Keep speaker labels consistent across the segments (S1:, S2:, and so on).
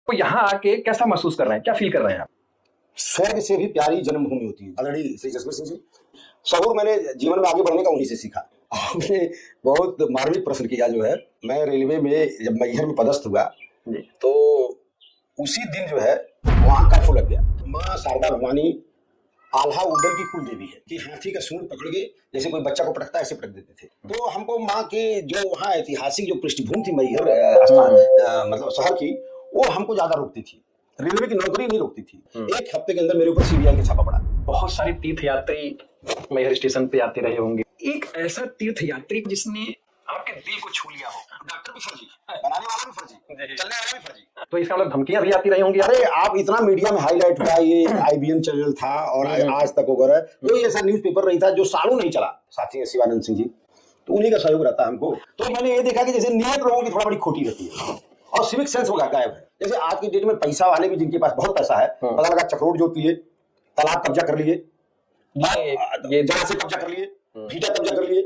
S1: तो यहाँ आके कैसा महसूस कर रहे हैं, क्या फील कर रहे हैं आप?
S2: स्वर्ग से भी प्यारी जन्मभूमि होती है। आदरणीय श्री जसवीर सिंह जी, सबूर मैंने जीवन में आगे बढ़ने का उन्हीं से सीखा। आपने बहुत मार्मिक प्रश्न किया जो है। मैं रेलवे में जब मैहर में पदस्थ हुआ तो उसी दिन जो है वहां कर्फ्यू लग गया। माँ शारदा भवानी आल्हा उदल की कुल देवी है कि हाथी का सूंड पकड़ के जैसे कोई बच्चा को पटकता है ऐसे पटक देते थे। तो हमको माँ के जो वहाँ ऐतिहासिक जो पृष्ठभूमि थी मैहर मतलब शहर की, वो हमको ज्यादा रोकती थी। रेलवे की नौकरी नहीं रोकती थी। एक हफ्ते के अंदर मेरे ऊपर सीबीआई का छापा पड़ा।
S1: बहुत सारे तीर्थ यात्री मैहर स्टेशन पे आते रहे होंगे। एक ऐसा तीर्थ यात्री जिसने आपके दिल को छू लिया हो।
S2: डॉक्टर भी फर्जी, बनाने वाला भी फर्जी, चलने वाला भी फर्जी।
S1: तो इसका मतलब धमकियां भी आती रही होंगी।
S2: अरे आप इतना मीडिया में हाईलाइट हुआ, ये आईबीएन चैनल था और आज तक वगैरह कोई ऐसा न्यूज़पेपर नहीं था जो सालों नहीं चला। साथी है शिवानंद सिंह जी, तो उन्हीं का सहयोग रहता है हमको। तो मैंने ये देखा कि जैसे नियत लोगों की थोड़ा बड़ी खोटी रहती है और सिविक सेंस होगा गायब है। जैसे आज की डेट में पैसा वाले भी, जिनके पास बहुत पैसा है, पता लगा चक्रोट जोत लिए, तालाब कब्जा कर लिए, ये जगह से कब्जा कर लिए, भीटा कब्जा कर लिए,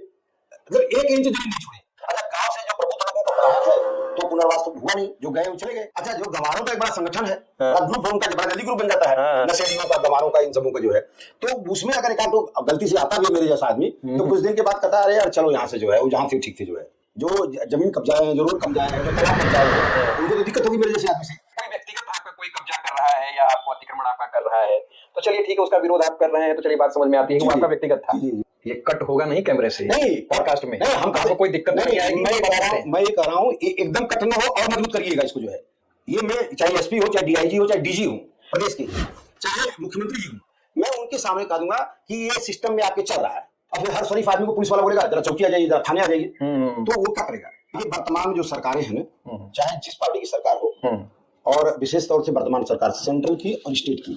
S2: मतलब 1 इंच जमीन नहीं छोड़ी। अच्छा, गांव से जो प्रभुत्व को पकड़ा है तो पुनर्वास तो हुआ नहीं, जो गए वो चले गए। अच्छा, जो गंवारों का एक बड़ा संगठन है, ग्रुप उनका बड़ा जल्दी ग्रुप बन जाता है, नशेड़ियों का, गंवारों का, इन सबों का जो है, तो उसमें अगर एक तो गलती से आता भी मेरे जैसा आदमी, तो कुछ दिन के बाद कहता है अरे यार चलो यहाँ से जो है, वो जहाँ थे ठीक थे, जो है जो जमीन कब्जा है, जो रोड कब्जा है, जो तालाब कब्जा है, उनको तो दिक्कत होगी मेरे जैसे आदमी से।
S1: व्यक्तिगत आपका कोई कब्जा कर रहा है या आपको अतिक्रमण आपका कर रहा है तो चलिए ठीक है, उसका विरोध आप कर रहे हैं तो चलिए बात समझ में आती है कि वो आपका व्यक्तिगत था। ये कट होगा नहीं कैमरे से,
S2: नहीं
S1: पॉडकास्ट में,
S2: नहीं, हम
S1: आपको कोई दिक्कत नहीं आएगी।
S2: मैं ये कह रहा हूँ एकदम कट ना हो और मजबूत करिएगा इसको जो है। ये मैं चाहे एसपी हो, चाहे डीआईजी हो, चाहे डीजी हूँ प्रदेश के, चाहे मुख्यमंत्री जी हूँ, मैं उनके सामने कह दूंगा कि ये सिस्टम में आपके चल रहा है। अब फिर हर शरीफ आदमी को पुलिस वाला बोलेगा जरा चौकी आ जाइए, जरा थाने आ जाइए, तो वो क्या करेगा? ये वर्तमान जो सरकारें हैं ना, चाहे जिस पार्टी की सरकार हो, और विशेष तौर से वर्तमान सरकार सेंट्रल की और स्टेट की,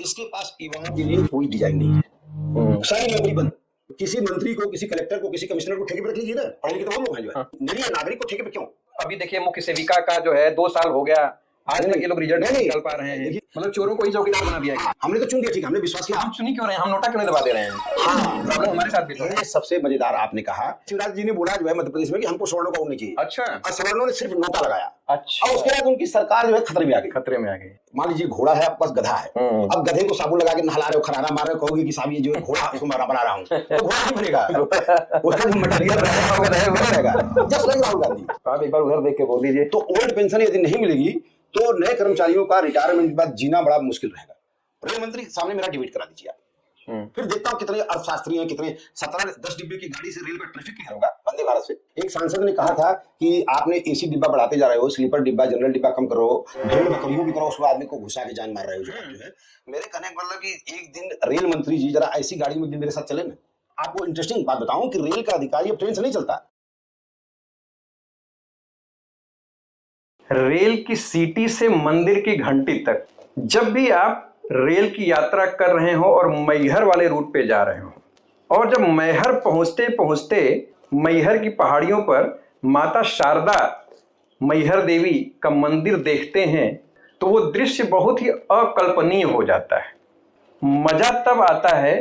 S2: इसके पास युवाओं के लिए कोई डिजाइन नहीं है। सारी नौकरी बंद। किसी मंत्री को, किसी कलेक्टर को, किसी कमिश्नर को ठेके पे रख लीजिए ना, पढ़े लिखे तो वो लोग हैं जो है, निरीह नागरिक को ठेके पे क्यों?
S1: अभी देखिए मुख्य सेविका का जो है 2 साल हो गया, आज तक ये लोग रिजल्ट नहीं निकाल पा रहे हैं। मतलब चोरों को ही चौकीदार बना दिया है।
S2: हमने तो चुन दिया, ठीक है, हमने विश्वास किया।
S1: हम चुनी क्यों रहे हैं? हम नोटा क्यों नहीं दबा दे रहे हैं? हाँ, प्रॉब्लम हमारे साथ भी तो है।
S2: सबसे मजेदार आपने कहा, शिवराज जी ने बोला जो है मध्य प्रदेश में कि हमको सवर्णों का होना चाहिए।
S1: अच्छा,
S2: और सवर्णों ने सिर्फ नोटा लगाया।
S1: अच्छा,
S2: और उसके बाद उनकी सरकार जो है खतरे में आ गई।
S1: खतरे में आ गई।
S2: मान लीजिए घोड़ा है, आपके पास गधा है, अब गधे को साबुन लगा के नहला रहे हो, खरारा मार रहे हो, कहोगे कि साहब ये जो है घोड़ा इसको बना रहा हूँ, तो घोड़ा नहीं बनेगा, उसका जो मटेरियल रहेगा। Just like Rahul Gandhi.
S1: आप एक बार उधर देख के बोल दीजिए।
S2: तो ओल्ड पेंशन यदि नहीं मिलेगी तो नए कर्मचारियों का रिटायरमेंट के बाद जीना बड़ा मुश्किल रहेगा। रेल मंत्री सामने मेरा डिबेट करा दीजिए आप, फिर देखता हूँ कितने अर्थशास्त्री हैं, कितने 17-10 डिब्बे की गाड़ी से रेल में ट्रैफिक क्लियर होगा वंदे भारत से। एक सांसद ने कहा था कि आपने एसी डिब्बा बढ़ाते जा रहे हो, स्लीपर डिब्बा, जनरल डिब्बा कम करो, भेड़ बकरियों भी करो, उसको आदमी को घुसा के जान मार रहे हो जो है। मेरे कहने का मतलब कि एक दिन रेल मंत्री जी जरा ऐसी गाड़ी में मेरे साथ चले ना। आपको इंटरेस्टिंग बात बताऊं कि रेल का अधिकारी अब ट्रेन से नहीं चलता।
S1: रेल की सीटी से मंदिर की घंटी तक, जब भी आप रेल की यात्रा कर रहे हो और मैहर वाले रूट पे जा रहे हो, और जब मैहर पहुंचते पहुंचते मैहर की पहाड़ियों पर माता शारदा मैहर देवी का मंदिर देखते हैं तो वो दृश्य बहुत ही अकल्पनीय हो जाता है। मजा तब आता है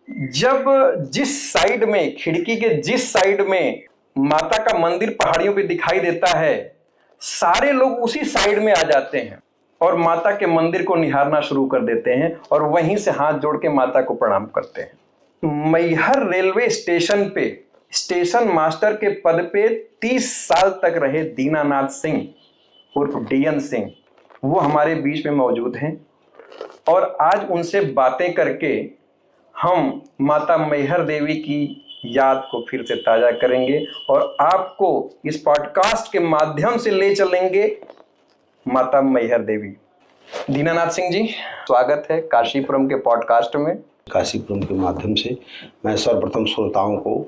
S1: जब जिस साइड में, खिड़की के जिस साइड में माता का मंदिर पहाड़ियों पे दिखाई देता है, सारे लोग उसी साइड में आ जाते हैं और माता के मंदिर को निहारना शुरू कर देते हैं और वहीं से हाथ जोड़ के माता को प्रणाम करते हैं। मैहर रेलवे स्टेशन पे स्टेशन मास्टर के पद पे 30 साल तक रहे दीनानाथ सिंह उर्फ डीएन सिंह, वो हमारे बीच में मौजूद हैं और आज उनसे बातें करके हम माता मैहर देवी की याद को फिर से ताजा करेंगे और आपको इस पॉडकास्ट के माध्यम से ले चलेंगे माता मैहर देवी। दीनानाथ सिंह जी, स्वागत है काशीपुरम के पॉडकास्ट में।
S2: काशीपुरम के माध्यम से मैं सर्वप्रथम श्रोताओं को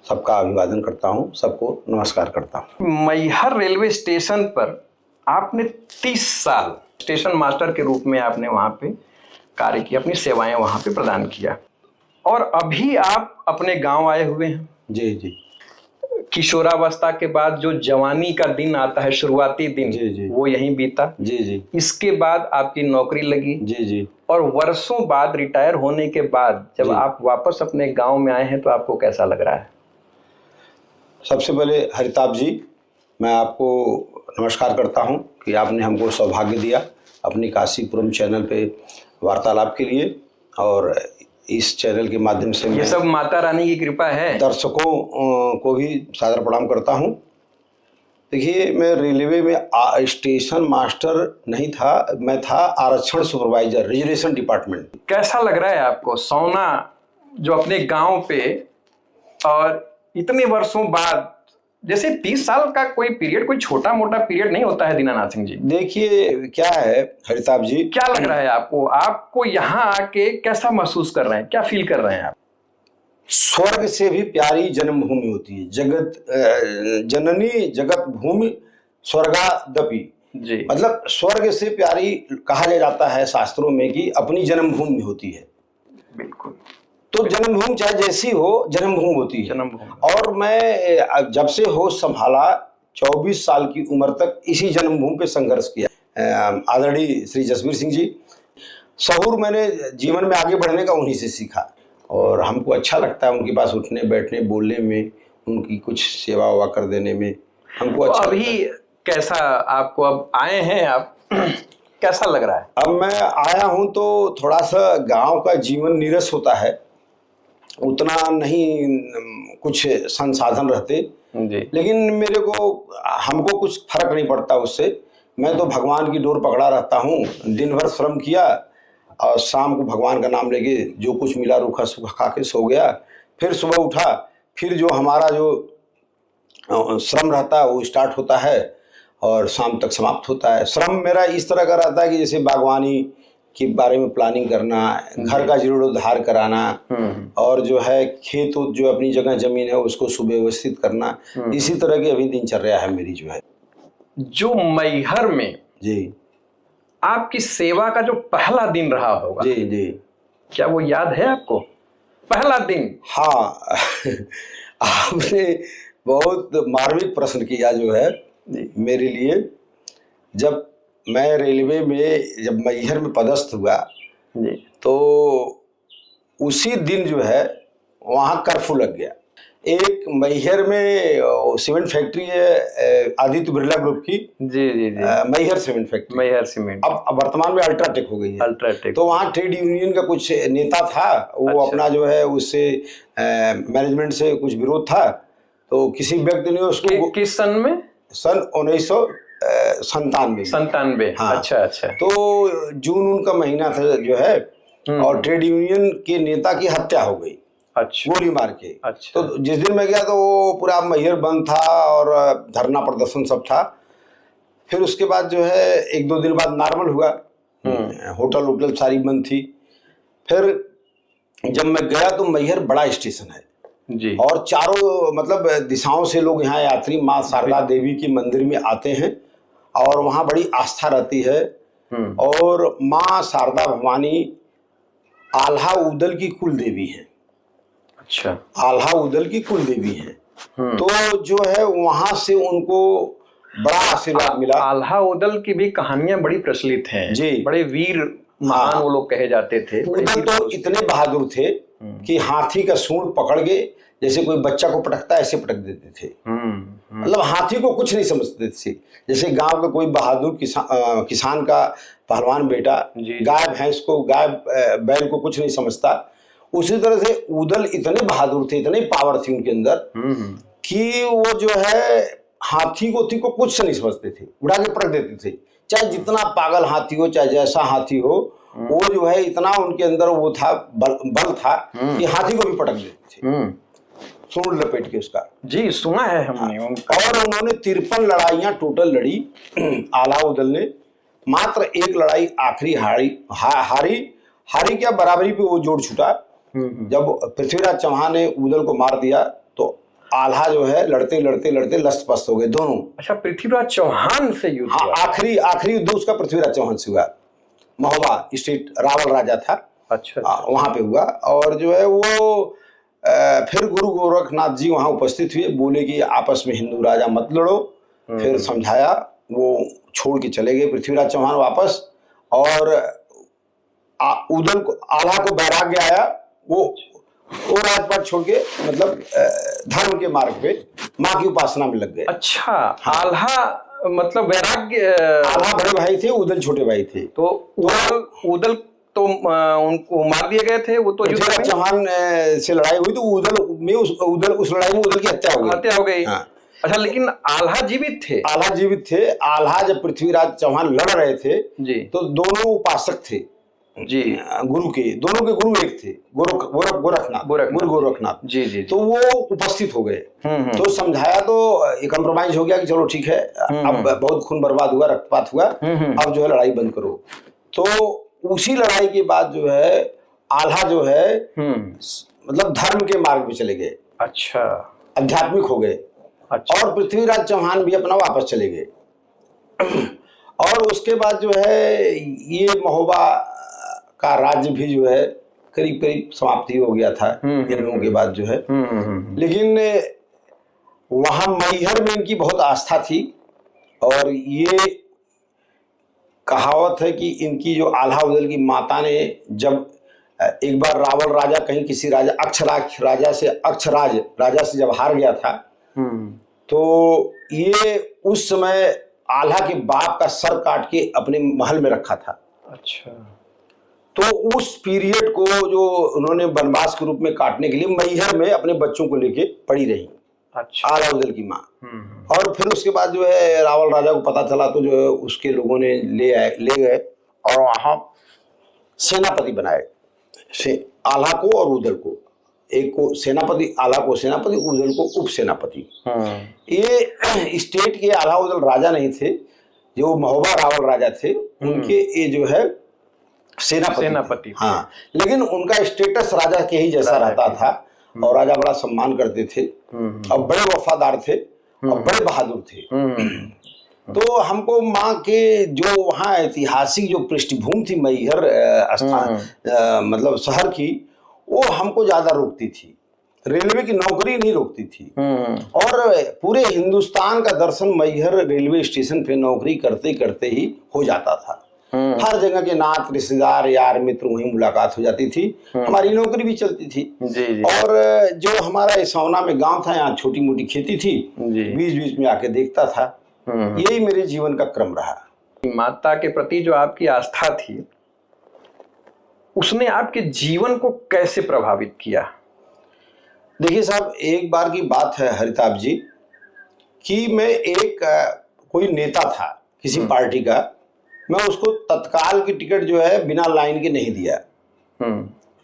S2: सबका अभिवादन करता हूं, सबको नमस्कार करता हूं।
S1: मैहर रेलवे स्टेशन पर आपने 30 साल स्टेशन मास्टर के रूप में आपने वहां पे कार्य किया, अपनी सेवाएं वहां पे प्रदान किया और अभी आप अपने गांव आए हुए हैं।
S2: जी जी।
S1: किशोरावस्था के बाद जो जवानी का दिन आता है, शुरुआती दिन,
S2: जी जी,
S1: वो यहीं बीता।
S2: जी जी।
S1: इसके बाद आपकी नौकरी लगी।
S2: जी जी।
S1: और वर्षों बाद रिटायर होने के बाद जब आप वापस अपने गांव में आए हैं तो आपको कैसा लग रहा है?
S2: सबसे पहले हरिताभ जी, मैं आपको नमस्कार करता हूं कि आपने हमको सौभाग्य दिया अपनी काशीपुरम चैनल पे वार्तालाप के लिए, और इस चैनल के माध्यम से
S1: ये सब माता रानी की कृपा है।
S2: दर्शकों को भी सादर प्रणाम करता हूँ। देखिए, मैं रेलवे में स्टेशन मास्टर नहीं था, मैं था आरक्षण सुपरवाइजर, रिजर्वेशन डिपार्टमेंट।
S1: कैसा लग रहा है आपको सोना जो अपने गांव पे, और इतने वर्षों बाद, जैसे 30 साल का कोई पीरियड कोई छोटा मोटा पीरियड नहीं होता है दीनानाथ सिंह जी।
S2: देखिए क्या है हरिताभ जी,
S1: क्या लग रहा है आपको यहाँ आके कैसा महसूस कर रहे हैं, क्या फील कर रहे हैं आप?
S2: स्वर्ग से भी प्यारी जन्मभूमि होती है, जगत जननी जगत भूमि स्वर्गादपि
S1: जी।
S2: मतलब स्वर्ग से प्यारी कहा जाता है शास्त्रों में कि अपनी जन्मभूमि होती है।
S1: बिल्कुल।
S2: तो जन्मभूमि चाहे जैसी हो, जन्मभूमि होती है।
S1: जन्मभूमि।
S2: और मैं जब से होश संभाला 24 साल की उम्र तक इसी जन्मभूमि पे संघर्ष किया। आदरणीय श्री जसबीर सिंह जी, सहूर मैंने जीवन में आगे बढ़ने का उन्हीं से सीखा, और हमको अच्छा लगता है उनके पास उठने बैठने बोलने में, उनकी कुछ सेवा वेवा कर देने में हमको अच्छा।
S1: अभी कैसा आपको, अब आए हैं आप, कैसा लग रहा है?
S2: अब मैं आया हूं तो थोड़ा सा गांव का जीवन नीरस होता है, उतना नहीं कुछ संसाधन रहते
S1: जी।
S2: लेकिन मेरे को हमको कुछ फर्क नहीं पड़ता उससे। मैं तो भगवान की डोर पकड़ा रहता हूँ, दिन भर श्रम किया और शाम को भगवान का नाम लेके जो कुछ मिला रूखा सूखा खा के सो गया, फिर सुबह उठा, फिर जो हमारा जो श्रम रहता है वो स्टार्ट होता है और शाम तक समाप्त होता है। श्रम मेरा इस तरह का रहता है कि जैसे बागवानी के बारे में प्लानिंग करना, घर का जीर्णोद्धार कराना, और जो है खेत जो अपनी जगह जमीन है उसको सुव्यवस्थित करना, इसी तरह की अभी दिनचर्या है मेरी जो है।
S1: जो मैहर में
S2: जी
S1: आपकी सेवा का जो पहला दिन रहा होगा,
S2: जी जी,
S1: क्या वो याद है आपको? पहला दिन।
S2: हाँ आपने बहुत मार्मिक प्रश्न किया जो है मेरे लिए। जब मैं रेलवे में जब मैहर में पदस्थ हुआ
S1: जी,
S2: तो उसी दिन जो है वहाँ कर्फ्यू लग गया। एक मैहर में सीमेंट फैक्ट्री है आदित्य बिरला ग्रुप की,
S1: जी जी जी,
S2: Maihar cement factory,
S1: Maihar cement,
S2: अब वर्तमान में अल्ट्राटेक हो गई है।
S1: अल्ट्राटेक।
S2: तो वहाँ ट्रेड यूनियन का कुछ नेता था, वो
S1: अच्छा।
S2: अपना जो है उससे मैनेजमेंट से कुछ विरोध था, तो किसी व्यक्ति ने उसको
S1: किस सन में?
S2: सन 1997
S1: 97।
S2: हाँ।
S1: अच्छा अच्छा।
S2: तो जून उनका महीना था जो है, और ट्रेड यूनियन के नेता की हत्या हो गई।
S1: अच्छा।
S2: गोली मार के।
S1: अच्छा।
S2: तो जिस दिन मैं गया तो वो पूरा मैहर बंद था और धरना प्रदर्शन सब था। फिर उसके बाद जो है 1-2 दिन बाद नॉर्मल हुआ, होटल सारी बंद थी। फिर जब मैं गया तो मैहर बड़ा स्टेशन है
S1: जी,
S2: और चारों मतलब दिशाओं से लोग यहाँ यात्री माँ शारदा देवी के मंदिर में आते हैं और वहाँ बड़ी आस्था रहती है। और माँ शारदा भवानी आल्हा उदल की कुल देवी है।
S1: अच्छा।
S2: आल्हा उदल की कुल देवी है। तो जो है वहां से उनको बड़ा आशीर्वाद मिला।
S1: आल्हा उदल की भी कहानियां बड़ी प्रचलित हैं
S2: जी,
S1: बड़े वीर महान वो लोग कहे जाते थे।
S2: उदल तो इतने बहादुर थे कि हाथी का सूंड पकड़ के जैसे कोई बच्चा को पटकता है ऐसे पटक देते थे। मतलब हाथी को कुछ नहीं समझते थे। जैसे गांव का कोई बहादुर किसान का पहलवान बेटा गाय भैंस को, गाय बैल को कुछ नहीं समझता, उसी तरह से उदल इतने बहादुर थे, इतने पावर थी उनके अंदर कि वो जो है हाथी को कुछ से नहीं समझते थे, उड़ा के पटक देते थे। चाहे जितना पागल हाथी हो, चाहे जैसा हाथी हो, वो जो है इतना उनके अंदर वो था, बल था कि हाथी को भी पटक देते थे, सूंड लपेट के उसका।
S1: जी सुना है हमने।
S2: और उन्होंने 53 लड़ाइयां टोटल लड़ी आल्हा उदल ने। मात्र एक लड़ाई आखिरी हारी क्या बराबरी पे वो जोड़ छूटा। जब पृथ्वीराज चौहान ने उदल को मार दिया तो आल्हा जो है लड़ते लड़ते लड़ते लस्त-पस्त हो गए दोनों।
S1: अच्छा, पृथ्वीराज चौहान से युद्ध?
S2: हाँ, आखिरी युद्ध उसका पृथ्वीराज चौहान से हुआ। महोबा स्टेट रावल राजा था।
S1: अच्छा।
S2: वहां पे हुआ। और जो है वो फिर गुरु गोरखनाथ जी वहां उपस्थित हुए, बोले कि आपस में हिंदू राजा मत लड़ो। फिर समझाया, वो छोड़ के चले गए पृथ्वीराज चौहान वापस। और उदल को, आल्हा को वैराग्य आया, वो राजपाट छोड़ के मतलब धर्म के मार्ग पे माँ की उपासना में लग गए।
S1: अच्छा, आल्हा मतलब वैराग्य
S2: आल्हा बड़े भाई थे, उदल छोटे भाई थे।
S1: तो उदल तो उनको मार दिए गए थे, वो तो
S2: पृथ्वीराज चौहान से लड़ाई हुई तो उस लड़ाई में उदल की हत्या हो गई।
S1: हाँ। अच्छा, लेकिन आल्हा जीवित थे?
S2: आल्हा जीवित थे। आल्हा जब पृथ्वीराज चौहान लड़ रहे थे
S1: जी, तो
S2: दोनों उपासक थे
S1: जी,
S2: गुरु के, दोनों के गुरु एक थे, गोरखनाथ, गुरु गोरखनाथ
S1: जी जी।
S2: तो वो उपस्थित हो गए। तो समझाया तो कंप्रोमाइज हो गया कि चलो ठीक है, अब बहुत खून बर्बाद हुआ, रक्तपात हुआ, अब जो है लड़ाई बंद करो। तो उसी लड़ाई के बाद जो है आल्हा जो है मतलब धर्म के मार्ग पे चले गए।
S1: अच्छा,
S2: आध्यात्मिक हो गए। अच्छा। और पृथ्वीराज चौहान भी अपना वापस चले गए। और उसके बाद जो है ये महोबा का राज्य भी जो है करीब करीब समाप्ति हो गया था इन लोगों के बाद जो है। लेकिन वहां मैहर में इनकी बहुत आस्था थी। और ये कहावत है कि इनकी जो आल्हा उदल की माता ने जब एक बार रावल राजा कहीं किसी राजा अक्षराज राजा से जब हार गया था, तो ये उस समय आल्हा के बाप का सर काट के अपने महल में रखा था।
S1: अच्छा।
S2: तो उस पीरियड को जो उन्होंने वनवास के रूप में काटने के लिए मैहर में अपने बच्चों को लेके पड़ी रही। अच्छा। आल्हा उदल की माँ। और फिर उसके बाद जो है रावल राजा को पता चला तो जो है उसके लोगों ने ले गए और वहां सेनापति बनाए, आल्हा को और उदल को। एक को सेनापति, आल्हा को सेनापति, उदल को उप सेनापति। ये स्टेट के आल्हा उदल राजा नहीं थे, जो महोबा रावल राजा थे उनके ये जो है सेनापति। हाँ, लेकिन उनका स्टेटस राजा के ही जैसा रहता था और राजा बड़ा सम्मान करते थे और बड़े वफादार थे और बड़े बहादुर थे। तो हमको माँ के जो वहाँ ऐतिहासिक जो पृष्ठभूमि थी मैहर स्थान मतलब शहर की, वो हमको ज्यादा रोकती थी। रेलवे की नौकरी नहीं रोकती थी। और पूरे हिंदुस्तान का दर्शन मैहर रेलवे स्टेशन पे नौकरी करते करते ही हो जाता था। हर जगह के नात रिश्तेदार यार मित्र वहीं मुलाकात हो जाती थी। हमारी नौकरी भी चलती थी। जी। और जो हमारा इसौना में गांव था, यहाँ छोटी मोटी खेती थी, बीच बीच में आके देखता था। यही मेरे जीवन का क्रम रहा।
S1: माता के प्रति जो आपकी आस्था थी उसने आपके जीवन को कैसे प्रभावित किया?
S2: देखिए साहब, एक बार की बात है हरिताभ जी कि मैं एक कोई नेता था किसी पार्टी का, मैं उसको तत्काल की टिकट जो है बिना लाइन के नहीं दिया।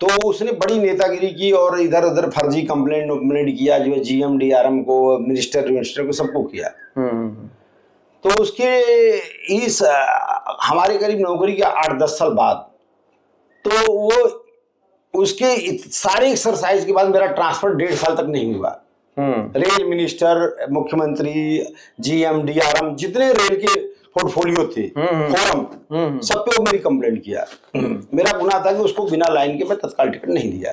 S2: तो उसने बड़ी नेतागिरी की और इधर उधर फर्जी कंप्लेंट किया, जो है GM DRM को, मिनिस्टर को सबको किया। तो उसके इस हमारे करीब नौकरी के 8-10 साल बाद तो वो उसके सारे एक्सरसाइज के बाद मेरा ट्रांसफर 1.5 साल तक नहीं हुआ। रेल मिनिस्टर, मुख्यमंत्री, GM DRM जितने रेल के पोर्टफोलियो थे, फोरम, सब पे वो मेरी कंप्लेंट किया। मेरा गुनाह था कि उसको बिना लाइन के मैं तत्काल टिकट नहीं दिया।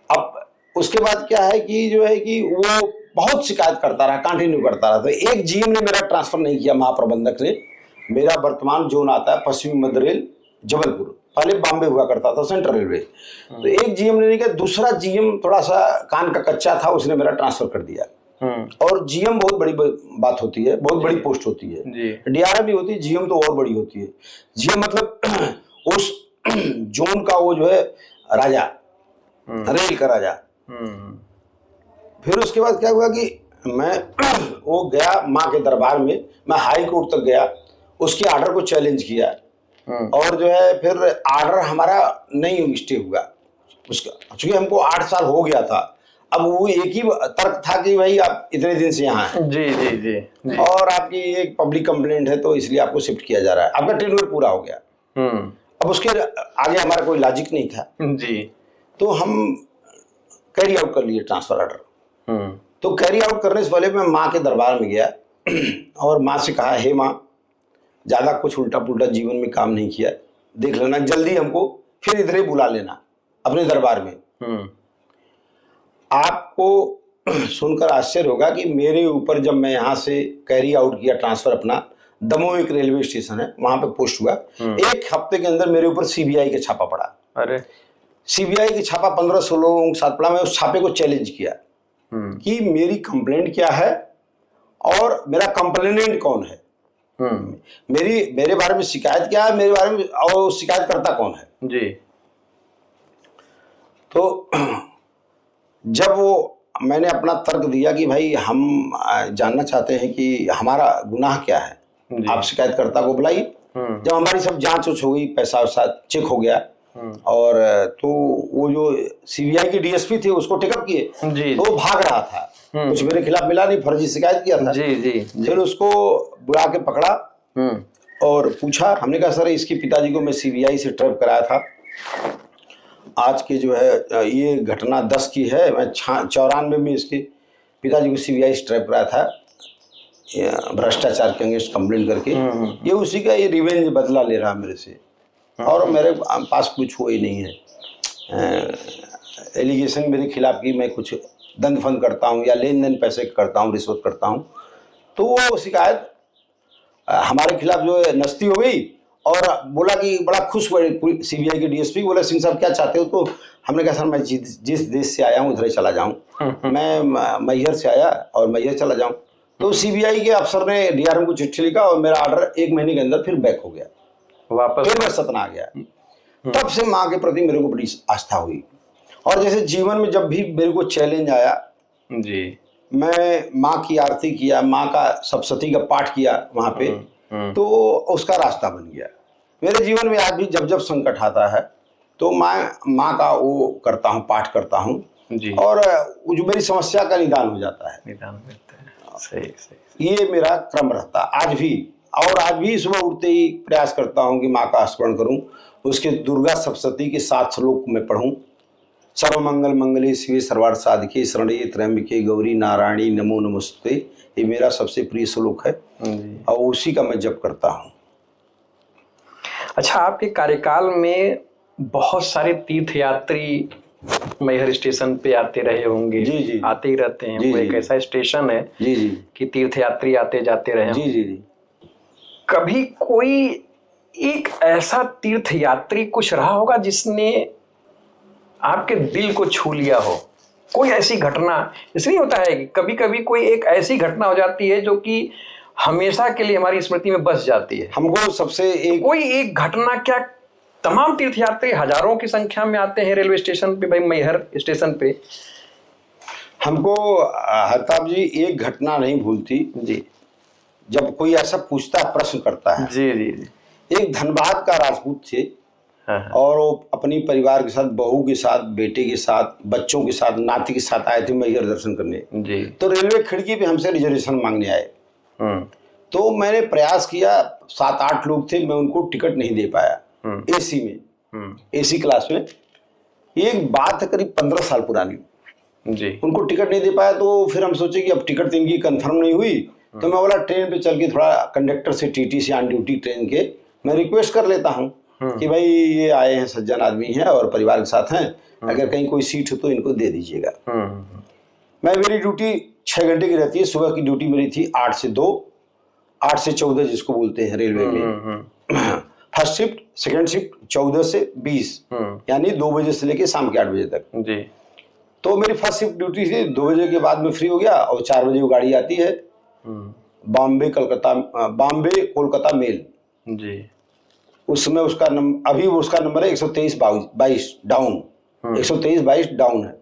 S2: अब उसके बाद क्या है कि जो है कि वो बहुत शिकायत करता रहा, कंटिन्यू करता रहा। तो एक GM ने मेरा ट्रांसफर नहीं किया, महाप्रबंधक ने। मेरा वर्तमान जोन आता है पश्चिमी मध्य रेल जबलपुर, पहले बॉम्बे हुआ करता था सेंट्रल रेलवे। तो एक GM ने नहीं किया, दूसरा GM थोड़ा सा कान का कच्चा था, उसने मेरा ट्रांसफर कर दिया। और GM बहुत बड़ी बात होती है, बहुत बड़ी पोस्ट होती है। DRM भी होती है, GM तो और बड़ी होती है। GM मतलब उस जोन का वो जो है राजा, रेल का राजा। फिर उसके बाद क्या हुआ कि मैं वो गया माँ के दरबार में, मैं हाई कोर्ट तक गया, उसके ऑर्डर को चैलेंज किया। और जो है फिर ऑर्डर हमारा नहीं स्टे हुआ उसका, क्योंकि हमको 8 साल हो गया था। अब वो एक ही तर्क था कि भाई आप इतने दिन से यहाँ हैं, जी। और आपकी एक पब्लिक कंप्लेंट है तो इसलिए आपको शिफ्ट किया जा रहा है, आपका टेन्योर पूरा हो गया। अब उसके आगे हमारा कोई लॉजिक नहीं था जी। तो हम कैरी आउट कर लिए ट्रांसफर ऑर्डर। तो कैरी आउट करने से पहले मैं माँ के दरबार में गया और माँ से कहा, हे माँ, ज्यादा कुछ उल्टा पुल्टा जीवन में काम नहीं किया, देख लेना, जल्दी हमको फिर इधर ही बुला लेना अपने दरबार में। आपको सुनकर आश्चर्य होगा कि मेरे ऊपर जब मैं यहाँ से कैरी आउट किया ट्रांसफर अपना, दमोह एक रेलवे स्टेशन है, वहां पे पोस्ट हुआ, 1 हफ्ते के अंदर मेरे ऊपर CBI का छापा पड़ा। अरे CBI का छापा 15-16 लोगों के साथ पड़ा। मैं उस छापे को चैलेंज किया कि मेरी कंप्लेंट क्या है और मेरा कंप्लेनेंट कौन है, मेरे बारे में शिकायत क्या है, मेरे बारे में और शिकायतकर्ता कौन है
S1: जी।
S2: तो जब वो मैंने अपना तर्क दिया कि भाई हम जानना चाहते हैं कि हमारा गुनाह क्या है, आप शिकायतकर्ता को बुलाइए। जब हमारी सब जांच हो गई, पैसा वैसा चेक हो गया, और तो वो जो सीबीआई के डीएसपी थे उसको टेकअप किए, तो वो भाग रहा था, कुछ मेरे खिलाफ मिला नहीं, फर्जी शिकायत किया था।
S1: जी।
S2: फिर उसको बुला के पकड़ा और पूछा। हमने कहा सर इसके पिताजी को मैं सीबीआई से ट्रैप कराया था, आज के जो है ये घटना 10 की है, मैं 94 में इसके पिताजी को सीबीआई से ट्रैप कराया था भ्रष्टाचार के अगेंस्ट कंप्लेंट करके। ये उसी का ये रिवेंज बदला ले रहा मेरे से, और मेरे पास कुछ वो ही नहीं है एलिगेशन मेरे खिलाफ की मैं कुछ दंड फंद करता हूँ या लेन देन पैसे करता हूँ, रिश्वत करता हूँ। तो वो शिकायत हमारे खिलाफ जो है नस्ती हो गई, और बोला कि बड़ा खुश हुए सीबीआई के डीएसपी, बोला सिंह साहब क्या चाहते हो? तो हमने कहा सर मैं जिस देश से आया हूँ उधर ही चला जाऊँ, मैं मैहर से आया और मैहर चला जाऊँ। तो सीबीआई के अफसर ने डीआरएम को चिट्ठी लिखा और मेरा ऑर्डर 1 महीने के अंदर फिर बैक हो गया,
S1: वापस
S2: फिर मैं सतना आ गया। तब से माँ के प्रति मेरे को बड़ी आस्था हुई, और जैसे जीवन में जब भी मेरे को चैलेंज आया
S1: जी,
S2: मैं माँ की आरती किया, माँ का सप्तशती का पाठ किया वहाँ पे, तो उसका रास्ता बन गया मेरे जीवन में। आज भी जब जब संकट आता है तो मैं माँ का वो करता हूँ, पाठ करता हूँ जी, और जो मेरी समस्या का निदान हो जाता है,
S1: निदान मिलता है। सही।
S2: ये मेरा क्रम रहता आज भी, और आज भी सुबह उठते ही प्रयास करता हूँ कि माँ का स्मरण करूँ, उसके दुर्गा सप्तशती के 7 श्लोक में पढ़ूँ। सर्वमंगल मंगले शिवे सर्वार्थ साधिके शरण्ये त्र्यंबके गौरी नारायणी नमो नमस्ते, ये मेरा सबसे प्रिय श्लोक है और उसी का मैं जप करता हूँ।
S1: अच्छा, आपके कार्यकाल में बहुत सारे तीर्थयात्री मैहर स्टेशन पे आते रहे होंगे।
S2: जी।
S1: आते ही रहते हैं। वो एक ऐसा स्टेशन है
S2: जी
S1: कि तीर्थयात्री आते जाते रहे।
S2: जी।
S1: कभी कोई एक ऐसा तीर्थयात्री कुछ रहा होगा जिसने आपके दिल को छू लिया हो? कोई ऐसी घटना, इसलिए होता है कि कभी कभी कोई एक ऐसी घटना हो जाती है जो कि हमेशा के लिए हमारी स्मृति में बस जाती है।
S2: हमको सबसे
S1: कोई एक घटना, क्या तमाम तीर्थयात्री हजारों की संख्या में आते हैं रेलवे स्टेशन पे, भाई मैहर स्टेशन पे?
S2: हमको हरताब जी एक घटना नहीं भूलती
S1: जी,
S2: जब कोई ऐसा पूछता प्रश्न करता है।
S1: जी।
S2: एक धनबाद का राजपूत थे, और वो अपनी परिवार के साथ, बहू के साथ, बेटे के साथ, बच्चों के साथ, नाती के साथ आए थे मैहर दर्शन करने
S1: जी।
S2: तो रेलवे खिड़की पे हमसे रिजर्वेशन मांगने आए। तो मैंने प्रयास किया, 7-8 लोग थे, मैं उनको टिकट नहीं दे पाया एसी में, एसी क्लास में। एक बात है करीब 15 साल पुरानी
S1: जी।
S2: उनको टिकट नहीं दे पाया। तो फिर हम सोचे कि अब टिकट इनकी कंफर्म नहीं हुई, तो मैं बोला ट्रेन पे चल के थोड़ा कंडक्टर से, टीटी से, ऑन ड्यूटी ट्रेन के मैं रिक्वेस्ट कर लेता हूँ कि भाई ये आए हैं, सज्जन आदमी हैं और परिवार के साथ हैं, अगर कहीं कोई सीट हो तो इनको दे दीजिएगा। मेरी ड्यूटी 6 घंटे की रहती है। सुबह की ड्यूटी मेरी थी 8 से 2, 8 से 14 जिसको बोलते हैं रेलवे में। फर्स्ट शिफ्ट, सेकंड शिफ्ट 14 से 20, यानी 2 बजे से लेके शाम के 8 बजे तक जी। तो मेरी फर्स्ट शिफ्ट ड्यूटी थी, 2 बजे के बाद में फ्री हो गया, और 4 बजे वो गाड़ी आती है, बॉम्बे कोलकाता मेल जी। उस समय उसका अभी उसका नंबर है 123-22 डाउन, 123-22 डाउन है।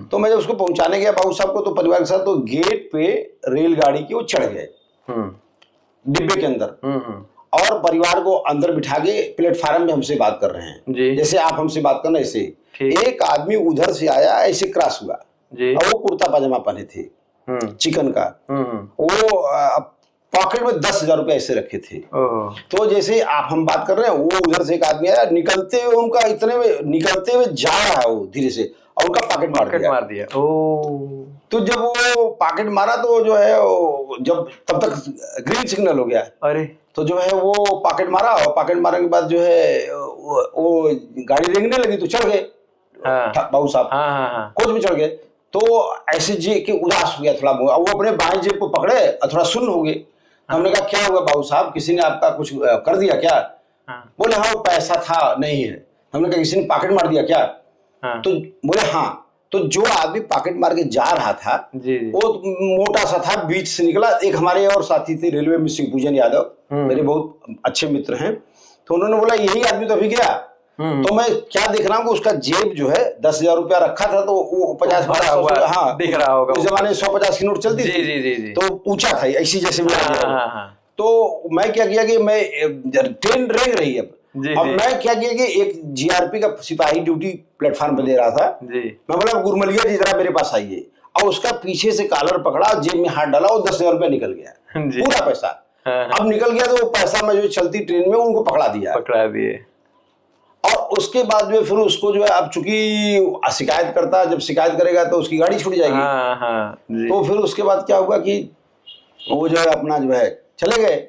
S2: तो मैं जब उसको पहुंचाने गया बाबू साहब को, तो परिवार के साथ, तो गेट पे रेलगाड़ी की वो चढ़ गए डिब्बे के अंदर, और परिवार को अंदर बिठा के प्लेटफार्म में हमसे बात कर रहे हैं जी। जैसे आप हमसे बात कर रहे हैं ऐसे। एक आदमी उधर से आया, ऐसे क्रॉस हुआ जी। और वो कुर्ता पाजामा पहने थे चिकन का, वो पॉकेट में 10,000 रुपए ऐसे रखे थे। तो जैसे आप हम बात कर रहे हैं, वो उधर से एक आदमी आया, निकलते हुए उनका निकलते हुए जा रहा है वो धीरे से, और उनका पॉकेट मार दिया। तो जब वो पॉकेट मारा तो जो है जब तब तक ग्रीन सिग्नल हो गया, अरे तो जो है वो पॉकेट मारा, और पॉकेट मारने के बाद जो है वो गाड़ी रेंगने लगी, तो चढ़ गए बाबू साहब, कोच में चढ़ गए। तो ऐसे जी के उदास हो गया थोड़ा, वो अपने बाएं जेब को पकड़े और थोड़ा सुन्न हो गए। हमने कहा क्या हुआ बाबू साहब, किसी ने आपका कुछ कर दिया क्या? बोले हाँ वो पैसा था नहीं है। हमने कहा किसी ने पॉकेट मार दिया क्या? तो बोले हाँ। तो जो आदमी पॉकेट मार के जा रहा था
S1: जी जी।
S2: वो मोटा सा था, बीच से निकला। एक हमारे और साथी थे रेलवे में, सिंह पूजन यादव, मेरे बहुत अच्छे मित्र हैं। तो उन्होंने बोला यही आदमी तो अभी गया। तो मैं क्या देख रहा हूँ कि उसका जेब जो है 10,000 रुपया रखा था, तो वो 50
S1: हाँ दिख रहा होगा।
S2: उस जमाने 150 की नोट चलती
S1: थी।
S2: जी
S1: जी जी जी।
S2: तो ऊंचा था ऐसी जैसे
S1: हाँ।
S2: तो मैं क्या किया कि मैं ट्रेन रेंग रही है अब मैं क्या किया कि एक जीआरपी का सिपाही ड्यूटी प्लेटफॉर्म पे दे रहा था जी। मैं बोला गुरमलिया जी जरा मेरे पास आइए, और उसका पीछे से कॉलर पकड़ा, जेब में हाथ डाला, और 10,000 रुपया निकल गया, पूरा पैसा। अब निकल गया तो वो पैसा मैं जो चलती ट्रेन में उनको पकड़ा दिए। और उसके बाद में फिर उसको जो है, अब चूंकि शिकायत करता, जब शिकायत करेगा तो उसकी गाड़ी छूट जाएगी। तो फिर उसके बाद क्या हुआ कि वो जो है अपना जो है चले गए।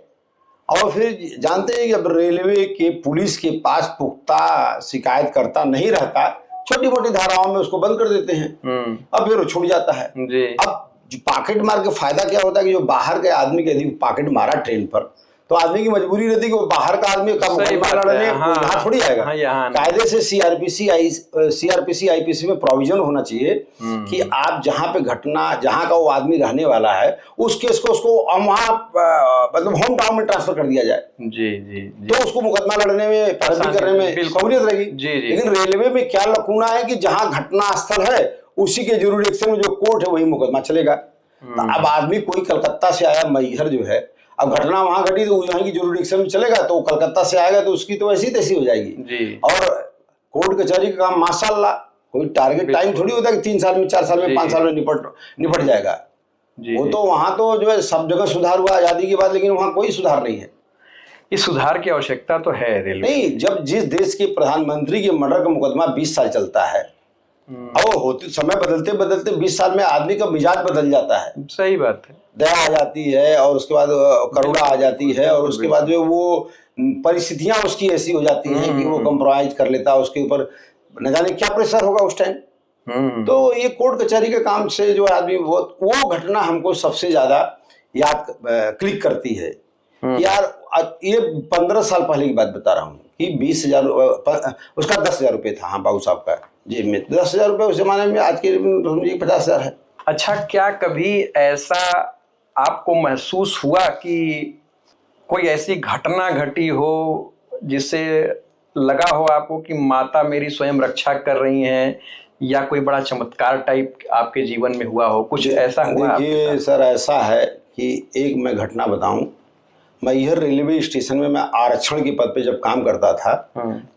S2: और फिर जानते हैं कि अब रेलवे के पुलिस के पास पुख्ता शिकायत करता नहीं रहता, छोटी मोटी धाराओं में उसको बंद कर देते हैं, अब फिर वो छूट जाता है। अब पॉकेट मार के फायदा क्या होता है कि जो बाहर के आदमी के यदि पॉकेट मारा ट्रेन पर, तो आदमी की मजबूरी रहती है कि वो बाहर का आदमी का मुकदमा लड़ने यहाँ थोड़ी आएगा। कायदे से सीआरपीसी आईपीसी में प्रोविजन होना चाहिए कि आप जहाँ पे घटना, जहाँ का वो आदमी रहने वाला है, उस केस को उसको वहाँ मतलब होम टाउन में ट्रांसफर कर दिया जाए। जी। तो उसको मुकदमा लड़ने में, पैरवी करने में सहूलियत रहेगी। लेकिन रेलवे में क्या लकूना है कि जहाँ घटना स्थल है उसी के जुरिडिक्शन में जो कोर्ट है वही मुकदमा चलेगा। अब आदमी कोई कलकत्ता से आया, मैहर जो है, अब घटना वहां घटी तो यहाँ की जुरिडिक्शन में चलेगा, तो कलकत्ता से आएगा तो उसकी तो ऐसी तैसी हो जाएगी। और कोर्ट कचहरी का काम माशाल्लाह कोई टारगेट टाइम थोड़ी होता है कि 3 साल में, 4 साल में, 5 साल में निपट जाएगा। वो तो वहां तो जो है सब जगह सुधार हुआ आजादी के बाद, लेकिन वहां कोई सुधार नहीं है।
S1: इस सुधार की आवश्यकता तो है रेलवे
S2: नहीं। जब जिस देश के प्रधानमंत्री के मर्डर का मुकदमा 20 साल चलता है, और होते समय बदलते बदलते 20 साल में आदमी का मिजाज बदल जाता है।
S1: सही बात है।
S2: दया आ जाती है, और उसके बाद करुणा आ जाती है, और उसके बाद जो वो परिस्थितियां उसकी ऐसी हो जाती हैं कि वो कंप्रोमाइज कर लेता है, उसके ऊपर न जाने क्या प्रेशर होगा उस टाइम। तो ये कोर्ट कचहरी के काम से जो आदमी वो घटना हमको सबसे ज्यादा याद क्लिक करती है। यार ये 15 साल पहले की बात बता रहा हूँ कि 20,000 उसका 10,000 रुपये था। हाँ बाबू साहब का जेब में 10,000 रुपये उस जमाने में, आज के 50,000 है।
S1: अच्छा, क्या कभी ऐसा आपको महसूस हुआ कि कोई ऐसी घटना घटी हो जिससे लगा हो आपको कि माता मेरी स्वयं रक्षा कर रही हैं, या कोई बड़ा चमत्कार टाइप आपके जीवन में हुआ हो, कुछ ऐसा हुआ?
S2: देखिए सर, ऐसा है कि एक मैं घटना बताऊं। मैहर रेलवे स्टेशन में मैं आरक्षण के पद पे जब काम करता था,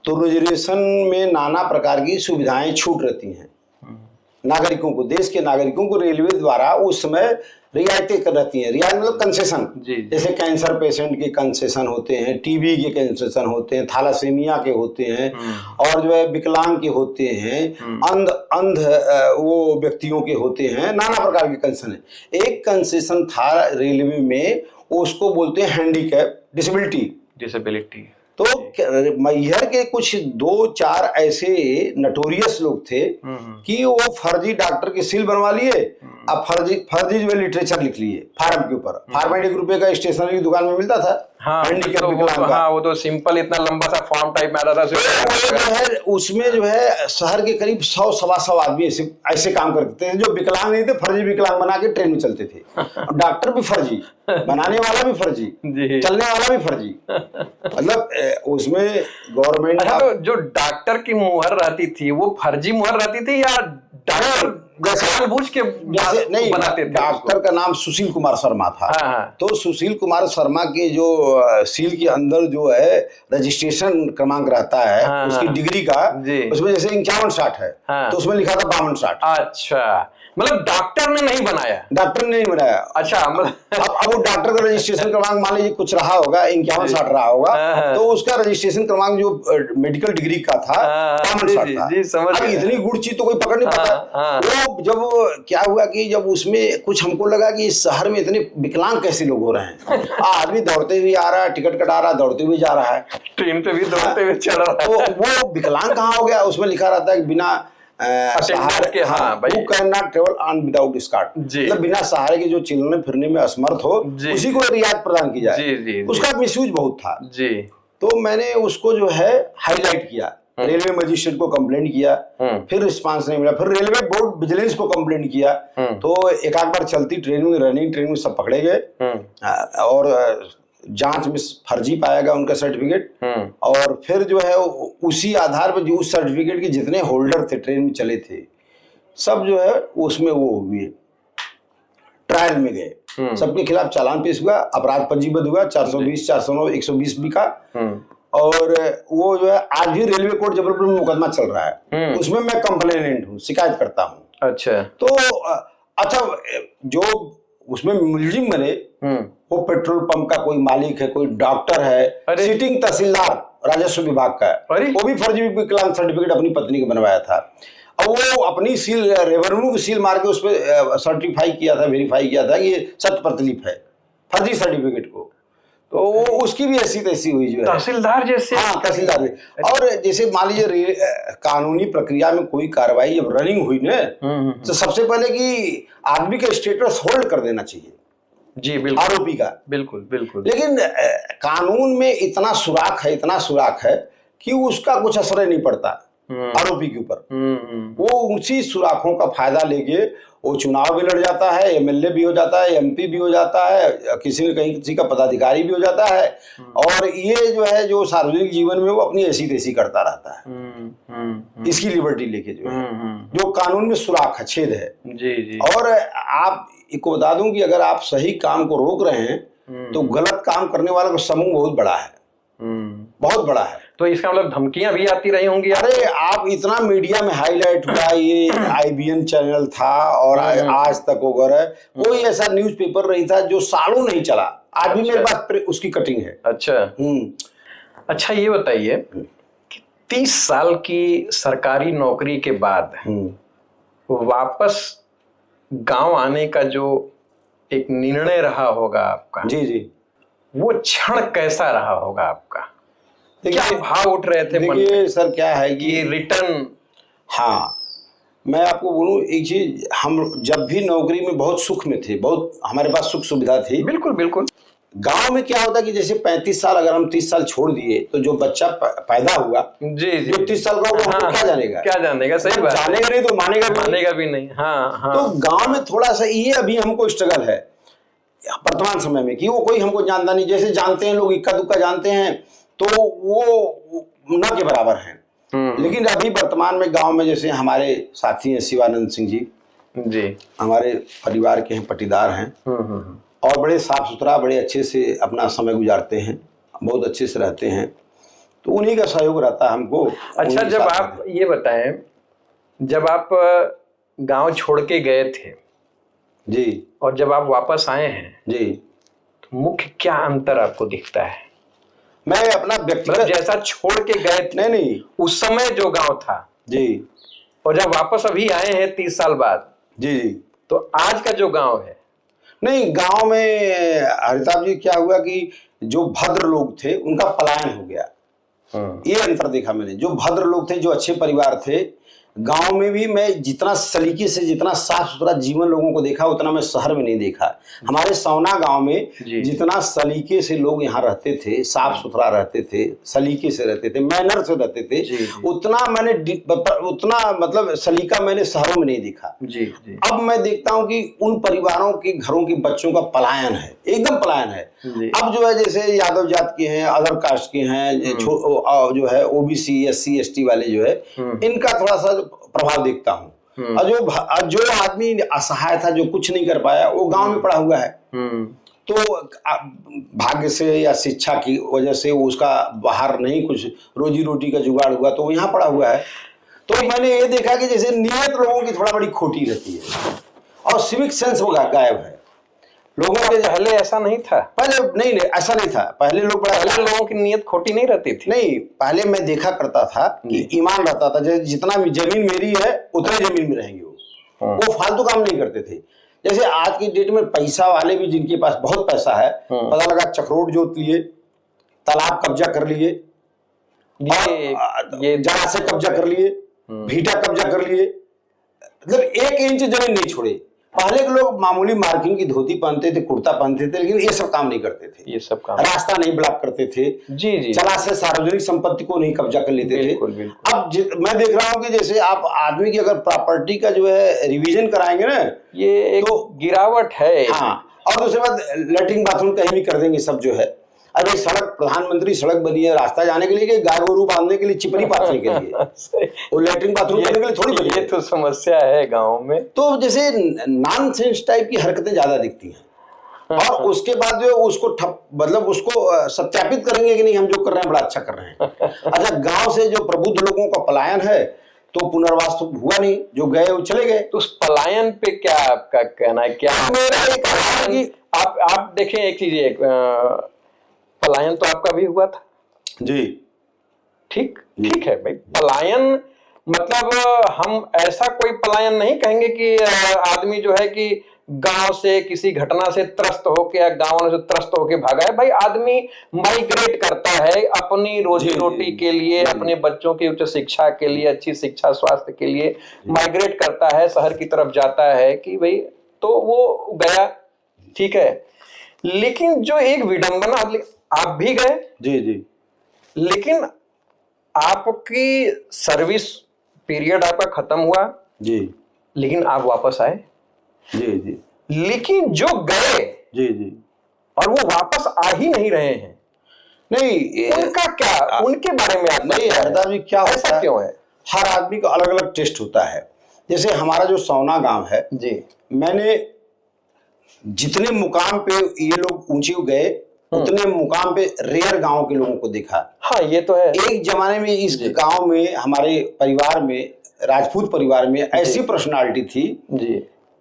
S2: तो रिजर्वेशन में नाना प्रकार की सुविधाएं छूट रहती हैं नागरिकों को, देश के नागरिकों को रेलवे द्वारा उस समय रियायतें कर रहती हैं। रियायत मतलब कंसेशन, जैसे कैंसर पेशेंट के कंसेशन होते हैं, टीबी के कंसेशन होते हैं, थैलासेमिया के होते हैं, और जो है विकलांग के होते हैं, अंध वो व्यक्तियों के होते हैं, नाना प्रकार के कंसेशन है। एक कंसेशन था रेलवे में, उसको बोलते हैं हैंडीकैप, डिसेबिलिटी। तो मैहर के कुछ 2-4 ऐसे नटोरियस लोग थे कि वो फर्जी डॉक्टर की सील बनवा लिए, अब फर्जी जो लिटरेचर लिख लिए फार्म के ऊपर। फार्म 1 रुपए का स्टेशनरी की दुकान में मिलता था।
S1: वो तो सिंपल इतना लंबा सा फॉर्म टाइप में आता था।
S2: उसमें जो है शहर के करीब 100-125 आदमी ऐसे काम करते थे जो विकलांग नहीं थे, फर्जी विकलांग बना के ट्रेन में चलते थे। डॉक्टर भी फर्जी, बनाने वाला भी फर्जी, चलने वाला भी फर्जी, मतलब उसमें गवर्नमेंट।
S1: तो जो डॉक्टर की मुहर रहती थी वो फर्जी मुहर रहती थी, या डॉक्टर जानबूझ के
S2: नहीं बनाते थे? डॉक्टर का नाम सुशील कुमार शर्मा था। तो सुशील कुमार शर्मा के जो सील के अंदर जो है रजिस्ट्रेशन क्रमांक रहता है उसकी डिग्री का, उसमें जैसे 51-60 है, तो उसमें लिखा था 52-60।
S1: अच्छा, मतलब डॉक्टर ने नहीं बनाया?
S2: डॉक्टर ने नहीं बनाया।
S1: अच्छा, मतलब
S2: अब वो डॉक्टर का रजिस्ट्रेशन क्रमांक मान लीजिए कुछ रहा होगा, 51-60 रहा होगा, तो उसका रजिस्ट्रेशन क्रमांक जो मेडिकल डिग्री का था 52-60 था। अब इतनी गुड़ चीज तो कोई पकड़ नहीं पाता। वो जब क्या हुआ कि जब उसमें कुछ हमको लगा कि इस शहर में इतने विकलांग कैसे लोग हो रहे हैं, आदमी दौड़ते हुए आ रहा है, टिकट कटा रहा है, दौड़ते हुए जा रहा है,
S1: ट्रेन पे भी दौड़ते हुए चल रहा है,
S2: तो वो विकलांग कहाँ हो गया? उसमें लिखा रहता है कि बिना सहारे ट्रेवल ऑन विदाउट स्कार्ट, मतलब बिना सहारे के जो चलने फिरने में असमर्थ हो उसी को रियायत प्रदान की जाए। उसका मिसयूज बहुत था। तो मैंने उसको जो है हाईलाइट किया रेलवे मजिस्ट्रेट को कंप्लेंट किया, फिर रिस्पांस नहीं मिला, फिर रेलवे बोर्ड विजिलेंस को कंप्लेंट किया, तो एक आध बार चलती ट्रेन में, रनिंग ट्रेन में सब पकड़े गए और जांच में फर्जी पाया गया उनका सर्टिफिकेट। और फिर जो है उसी आधार पर जो उस सर्टिफिकेट के जितने होल्डर थे ट्रेन में चले थे सब जो है उसमें वो हुए, ट्रायल में गए, सबके खिलाफ चालान पेश हुआ, अपराध पंजीबद्ध हुआ 420, 409, 120 भी का। और वो जो है आज भी रेलवे कोर्ट जबलपुर में मुकदमा चल रहा है, उसमें मैं कंप्लेनेंट हूँ, शिकायत करता हूँ।
S1: अच्छा,
S2: तो अच्छा जो उसमें मुलजिम बने वो पेट्रोल पंप का कोई मालिक है, कोई डॉक्टर है, सिटिंग तहसीलदार राजस्व विभाग का है, वो भी फर्जी विकलांग सर्टिफिकेट अपनी पत्नी को बनवाया था और वो अपनी सील रेवेन्यू की सील मार के उस पर सर्टिफाई किया था, वेरीफाई किया था कि ये शत प्रतिलिप है फर्जी सर्टिफिकेट को। तो वो उसकी भी ऐसी तैसी हुई जो है
S1: तहसीलदार जैसे।
S2: हाँ, तहसीलदार। और जैसे मान लीजिए कानूनी प्रक्रिया में कोई कार्रवाई जब रनिंग हुई ना तो सबसे पहले कि आदमी का स्टेटस होल्ड कर देना चाहिए,
S1: जी बिल्कुल,
S2: आरोपी का,
S1: बिल्कुल बिल्कुल।
S2: लेकिन कानून में इतना सुराख है, इतना सुराख है कि उसका कुछ असर नहीं पड़ता आरोपी के ऊपर। वो उसी सुराखों का फायदा लेके वो चुनाव भी लड़ जाता है, एमएलए भी हो जाता है, एमपी भी हो जाता है, किसी न कहीं किसी का पदाधिकारी भी हो जाता है, और ये जो है जो सार्वजनिक जीवन में वो अपनी ऐसी तैसी करता रहता है इसकी लिबर्टी लेके जो है, जो कानून में सुराख है, छेद है।
S1: जी जी।
S2: और आप को बता दूं कि अगर आप सही काम को रोक रहे हैं तो गलत काम करने वाला का समूह बहुत बड़ा है, बहुत बड़ा है।
S1: तो इसका मतलब धमकियां भी आती रही होंगी?
S2: अरे आप इतना मीडिया में हाईलाइट हुआ, ये आईबीएन चैनल था और आज तक वगैरह कोई ऐसा न्यूज़पेपर नहीं था जो सालों नहीं चला। आज भी मेरे पास उसकी कटिंग है।
S1: अच्छा। अच्छा, ये बताइए कि 30 साल की सरकारी नौकरी के बाद वापस गांव आने का जो एक निर्णय रहा होगा आपका, जी जी, वो क्षण कैसा रहा होगा आपका? क्या भाव उठ रहे थे?
S2: देखिए सर, क्या है कि
S1: रिटर्न,
S2: हाँ मैं आपको बोलूं एक चीज, हम जब भी नौकरी में बहुत सुख में थे, बहुत हमारे पास सुख सुविधा थी।
S1: बिल्कुल बिल्कुल।
S2: गांव में क्या होता कि जैसे 35 साल अगर हम 30 साल छोड़ दिए तो जो बच्चा पैदा हुआ, जी जी, जो 30 साल का वो क्या जानेगा?
S1: क्या जानेगा? सही बात,
S2: जानेगा नहीं तो मानेगा
S1: भी नहीं। हाँ हाँ।
S2: तो गांव में थोड़ा सा ये अभी हमको स्ट्रगल है वर्तमान समय में कि वो कोई हमको जानता नहीं, जैसे जानते हैं लोग इक्का दुक्का जानते हैं तो वो न के बराबर हैं। लेकिन अभी वर्तमान में गांव में जैसे हमारे साथी हैं शिवानंद सिंह जी, हमारे परिवार के हैं, पटीदार हैं और बड़े साफ सुथरा, बड़े अच्छे से अपना समय गुजारते हैं, बहुत अच्छे से रहते हैं, तो उन्हीं का सहयोग रहता है हमको।
S1: अच्छा, जब आप ये बताएं, जब आप गांव छोड़ के गए थे
S2: जी
S1: और जब आप वापस आए हैं
S2: जी,
S1: तो मुख्य क्या अंतर आपको दिखता है?
S2: मैं अपना व्यक्तिगत,
S1: जैसा छोड़ के गए थे
S2: नहीं
S1: उस समय जो गांव था
S2: जी,
S1: और जब वापस अभी आए हैं 30 साल बाद जी जी, तो आज का जो गांव है,
S2: नहीं गांव में हरिताभ जी क्या हुआ कि जो भद्र लोग थे उनका पलायन हो गया। ये अंतर देखा मैंने। जो भद्र लोग थे, जो अच्छे परिवार थे, गांव में भी मैं जितना सलीके से, जितना साफ सुथरा जीवन लोगों को देखा उतना मैं शहर में नहीं देखा। हमारे सौना गांव में जितना सलीके से लोग यहाँ रहते थे, साफ सुथरा रहते थे, सलीके से रहते थे, मैनर से रहते थे, उतना मैंने उतना मतलब सलीका मैंने शहरों में नहीं देखा। अब मैं देखता हूँ कि उन परिवारों के घरों के बच्चों का पलायन है, एकदम पलायन है। अब जो है जैसे यादव जात के हैं, अदर कास्ट के हैं, जो है ओबीसी एससी एसटी वाले जो है, इनका थोड़ा सा प्रभाव देखता हूँ। और जो आदमी असहाय था, जो कुछ नहीं कर पाया, वो गांव में पड़ा हुआ है, तो भाग्य से या शिक्षा की वजह से वो उसका बाहर नहीं कुछ रोजी रोटी का जुगाड़ हुआ तो वो यहाँ पड़ा हुआ है। तो मैंने ये देखा कि जैसे नियत लोगों की थोड़ा बड़ी खोटी रहती है और सिविक सेंस वो गायब है लोगों के।
S1: पहले ऐसा नहीं था?
S2: पहले नहीं ऐसा नहीं था। पहले
S1: लोगों की नीयत खोटी नहीं रहती थी।
S2: नहीं, पहले मैं देखा करता था कि ईमान रहता था, जैसे जितना जमीन मेरी है उतने जमीन में रहेंगे वो फालतू काम नहीं करते थे। जैसे आज की डेट में पैसा वाले भी, जिनके पास बहुत पैसा है, पता लगा चक्रोट जोत लिए, तालाब कब्जा कर लिए, ये जगह से कब्जा कर लिए, भीटा कब्जा कर लिए, मतलब 1 इंच जमीन नहीं छोड़े। पहले के लोग मामूली मार्किंग की धोती पहनते थे, कुर्ता पहनते थे, लेकिन ये सब काम नहीं करते थे,
S1: ये सब काम
S2: रास्ता नहीं ब्लॉक करते थे,
S1: जी जी
S2: चला से सार्वजनिक संपत्ति को नहीं कब्जा कर लेते थे।
S1: बिल्कुल बिल्कुल।
S2: अब मैं देख रहा हूँ कि जैसे आप आदमी की अगर प्रॉपर्टी का जो है रिवीजन कराएंगे ना,
S1: ये एक
S2: तो
S1: गिरावट है।
S2: हाँ, और दूसरी बात लेटरिन बाथरूम कहीं भी कर देंगे सब जो है। अरे सड़क, प्रधानमंत्री सड़क बनी है रास्ता जाने के लिए कि गाय गोरू बांधने के लिए, चिपड़ी पाथने के लिए, वो लेटरिन बाथरूम करने के लिए थोड़ी बनी
S1: ये
S2: है।
S1: तो समस्या है गाँव में।
S2: तो जैसे नॉनसेंस टाइप की हरकतें ज्यादा दिखती हैं, और उसके बाद जो उसको मतलब उसको सत्यापित करेंगे कि नहीं हम जो कर रहे हैं बड़ा अच्छा कर रहे हैं। अच्छा, गांव से जो प्रबुद्ध लोगों का पलायन है तो पुनर्वास तो हुआ नहीं, जो गए वो चले गए।
S1: तो उस पलायन पे क्या आपका कहना है? क्या
S2: मेरा एक कहना है कि
S1: आप देखें एक चीज, पलायन तो आपका भी हुआ था
S2: जी,
S1: ठीक है भाई। पलायन मतलब हम ऐसा कोई पलायन नहीं कहेंगे कि आदमी जो है कि गांव से किसी घटना से त्रस्त होके या गांव वालों से त्रस्त होके भागा है। भाई आदमी माइग्रेट करता है अपनी रोजी रोटी के लिए, अपने बच्चों की उच्च शिक्षा के लिए, अच्छी शिक्षा स्वास्थ्य के लिए माइग्रेट करता है, शहर की तरफ जाता है कि भाई, तो वो गया ठीक है। लेकिन जो एक विडंबना, आप भी गए
S2: जी जी,
S1: लेकिन आपकी सर्विस पीरियड आपका खत्म हुआ
S2: जी,
S1: लेकिन आप वापस आए
S2: जी जी,
S1: लेकिन जो गए
S2: जी जी,
S1: और वो वापस आ ही नहीं रहे हैं,
S2: नहीं
S1: उनका क्या, उनके बारे में आप
S2: नहीं हरदा जी, क्या होता
S1: ऐसा
S2: है,
S1: क्यों है?
S2: हर आदमी का अलग अलग टेस्ट होता है। जैसे हमारा जो सौना गांव है
S1: जी,
S2: मैंने जितने मुकाम पे ये लोग ऊंचे गए उतने मुकाम पे रेयर गांव के लोगों को देखा।
S1: हाँ ये तो है।
S2: एक जमाने में इस गांव में हमारे परिवार में, राजपूत परिवार में ऐसी पर्सनालिटी थी
S1: जी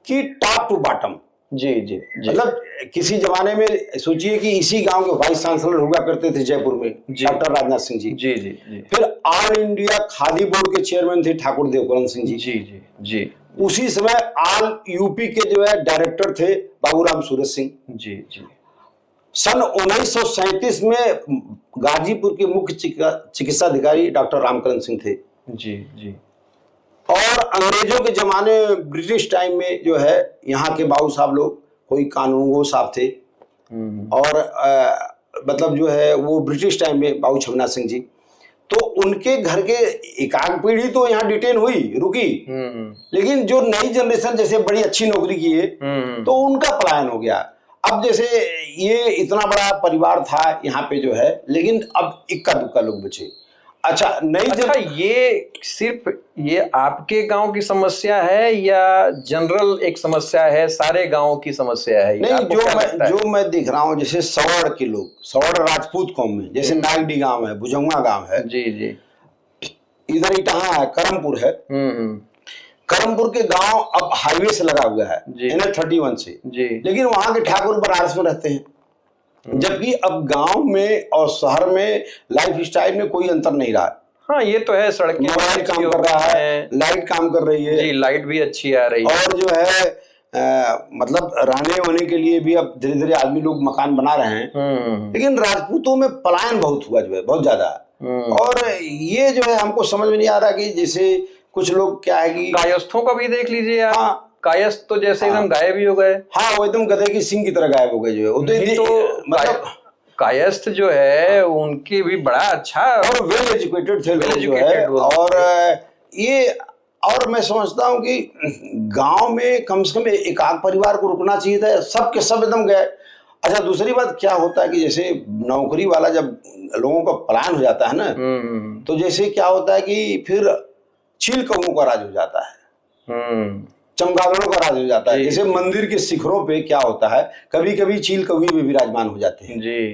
S2: कि टॉप टू बॉटम,
S1: जी जी जी,
S2: मतलब किसी जमाने में सोचिए कि इसी गांव के वाइस चांसलर हुआ करते थे जयपुर में, डॉक्टर राजनाथ सिंह जी।
S1: जी जी जी,
S2: फिर ऑल इंडिया खादी बोर्ड के चेयरमैन थे ठाकुर देवकरण सिंह जी।
S1: जी जी जी,
S2: उसी समय ऑल यूपी के जो है डायरेक्टर थे बाबूराम सूरत सिंह
S1: जी जी।
S2: सन 1937 में गाजीपुर के मुख्य चिकित्सा अधिकारी डॉक्टर रामकरण सिंह थे।
S1: जी जी,
S2: और अंग्रेजों के जमाने में, ब्रिटिश टाइम में जो है यहाँ के बाबू साहब लोग कोई कानूनगो साहब थे, और मतलब जो है वो ब्रिटिश टाइम में बाबू छमना सिंह जी। तो उनके घर के एकाक पीढ़ी तो यहाँ डिटेन हुई, रुकी, लेकिन जो नई जनरेशन जैसे बड़ी अच्छी नौकरी की है तो उनका पलायन हो गया। अब जैसे ये इतना बड़ा परिवार था यहाँ पे जो है, लेकिन अब इक्का दुक्का लोग बचे। अच्छा,
S1: अच्छा, ये सिर्फ ये आपके गांव की समस्या है या जनरल एक समस्या है, सारे गांवों की समस्या है?
S2: नहीं, जो मैं देख रहा हूँ, जैसे सवर्ण के लोग, सवर्ण राजपूत कौम में, जैसे नागडी गांव है, भुजंगा गांव है,
S1: जी जी,
S2: इधर इटाहा है, करमपुर है, करमपुर के गांव अब हाईवे से लगा हुआ है NH31 से जी, लेकिन वहां के ठाकुर बनारस में रहते हैं। जबकि अब गांव में और शहर में लाइफ स्टाइल में कोई अंतर नहीं रहा।
S1: हाँ ये तो है, सड़कें
S2: मोबाइल काम कर रहा है, लाइट काम कर रही है
S1: जी, लाइट भी अच्छी आ रही है,
S2: और जो है मतलब रहने वहने के लिए भी अब धीरे धीरे आदमी लोग मकान बना रहे हैं। लेकिन राजपूतों में पलायन बहुत हुआ, जो है बहुत ज्यादा। और ये जो है हमको समझ में नहीं आ रहा कि जैसे कुछ लोग क्या है कि
S1: कायस्थों का भी देख लीजिए आप। हाँ, कायस्थ तो जैसे एकदम गायब ही हो गए।
S2: हाँ, वो एकदम गधे की सिंग की तरह गायब हो गए जो है।
S1: तो मतलब कायस्थ जो है उनकी भी बड़ा अच्छा
S2: और वेल एजुकेटेड थे लोग जो है। और ये, और मैं समझता हूँ कि गांव में कम से कम एक आध परिवार को रुकना चाहिए था, सब के सब एकदम गए। अच्छा, दूसरी बात क्या होता है कि जैसे नौकरी वाला जब लोगों का पलायन हो जाता है ना, तो जैसे क्या होता है कि फिर चील कौओं का राज हो जाता है, चमगादड़ों का राज हो जाता है। जैसे मंदिर के शिखरों पे क्या होता है, कभी कभी चील कौवे भी विराजमान हो जाते हैं जी।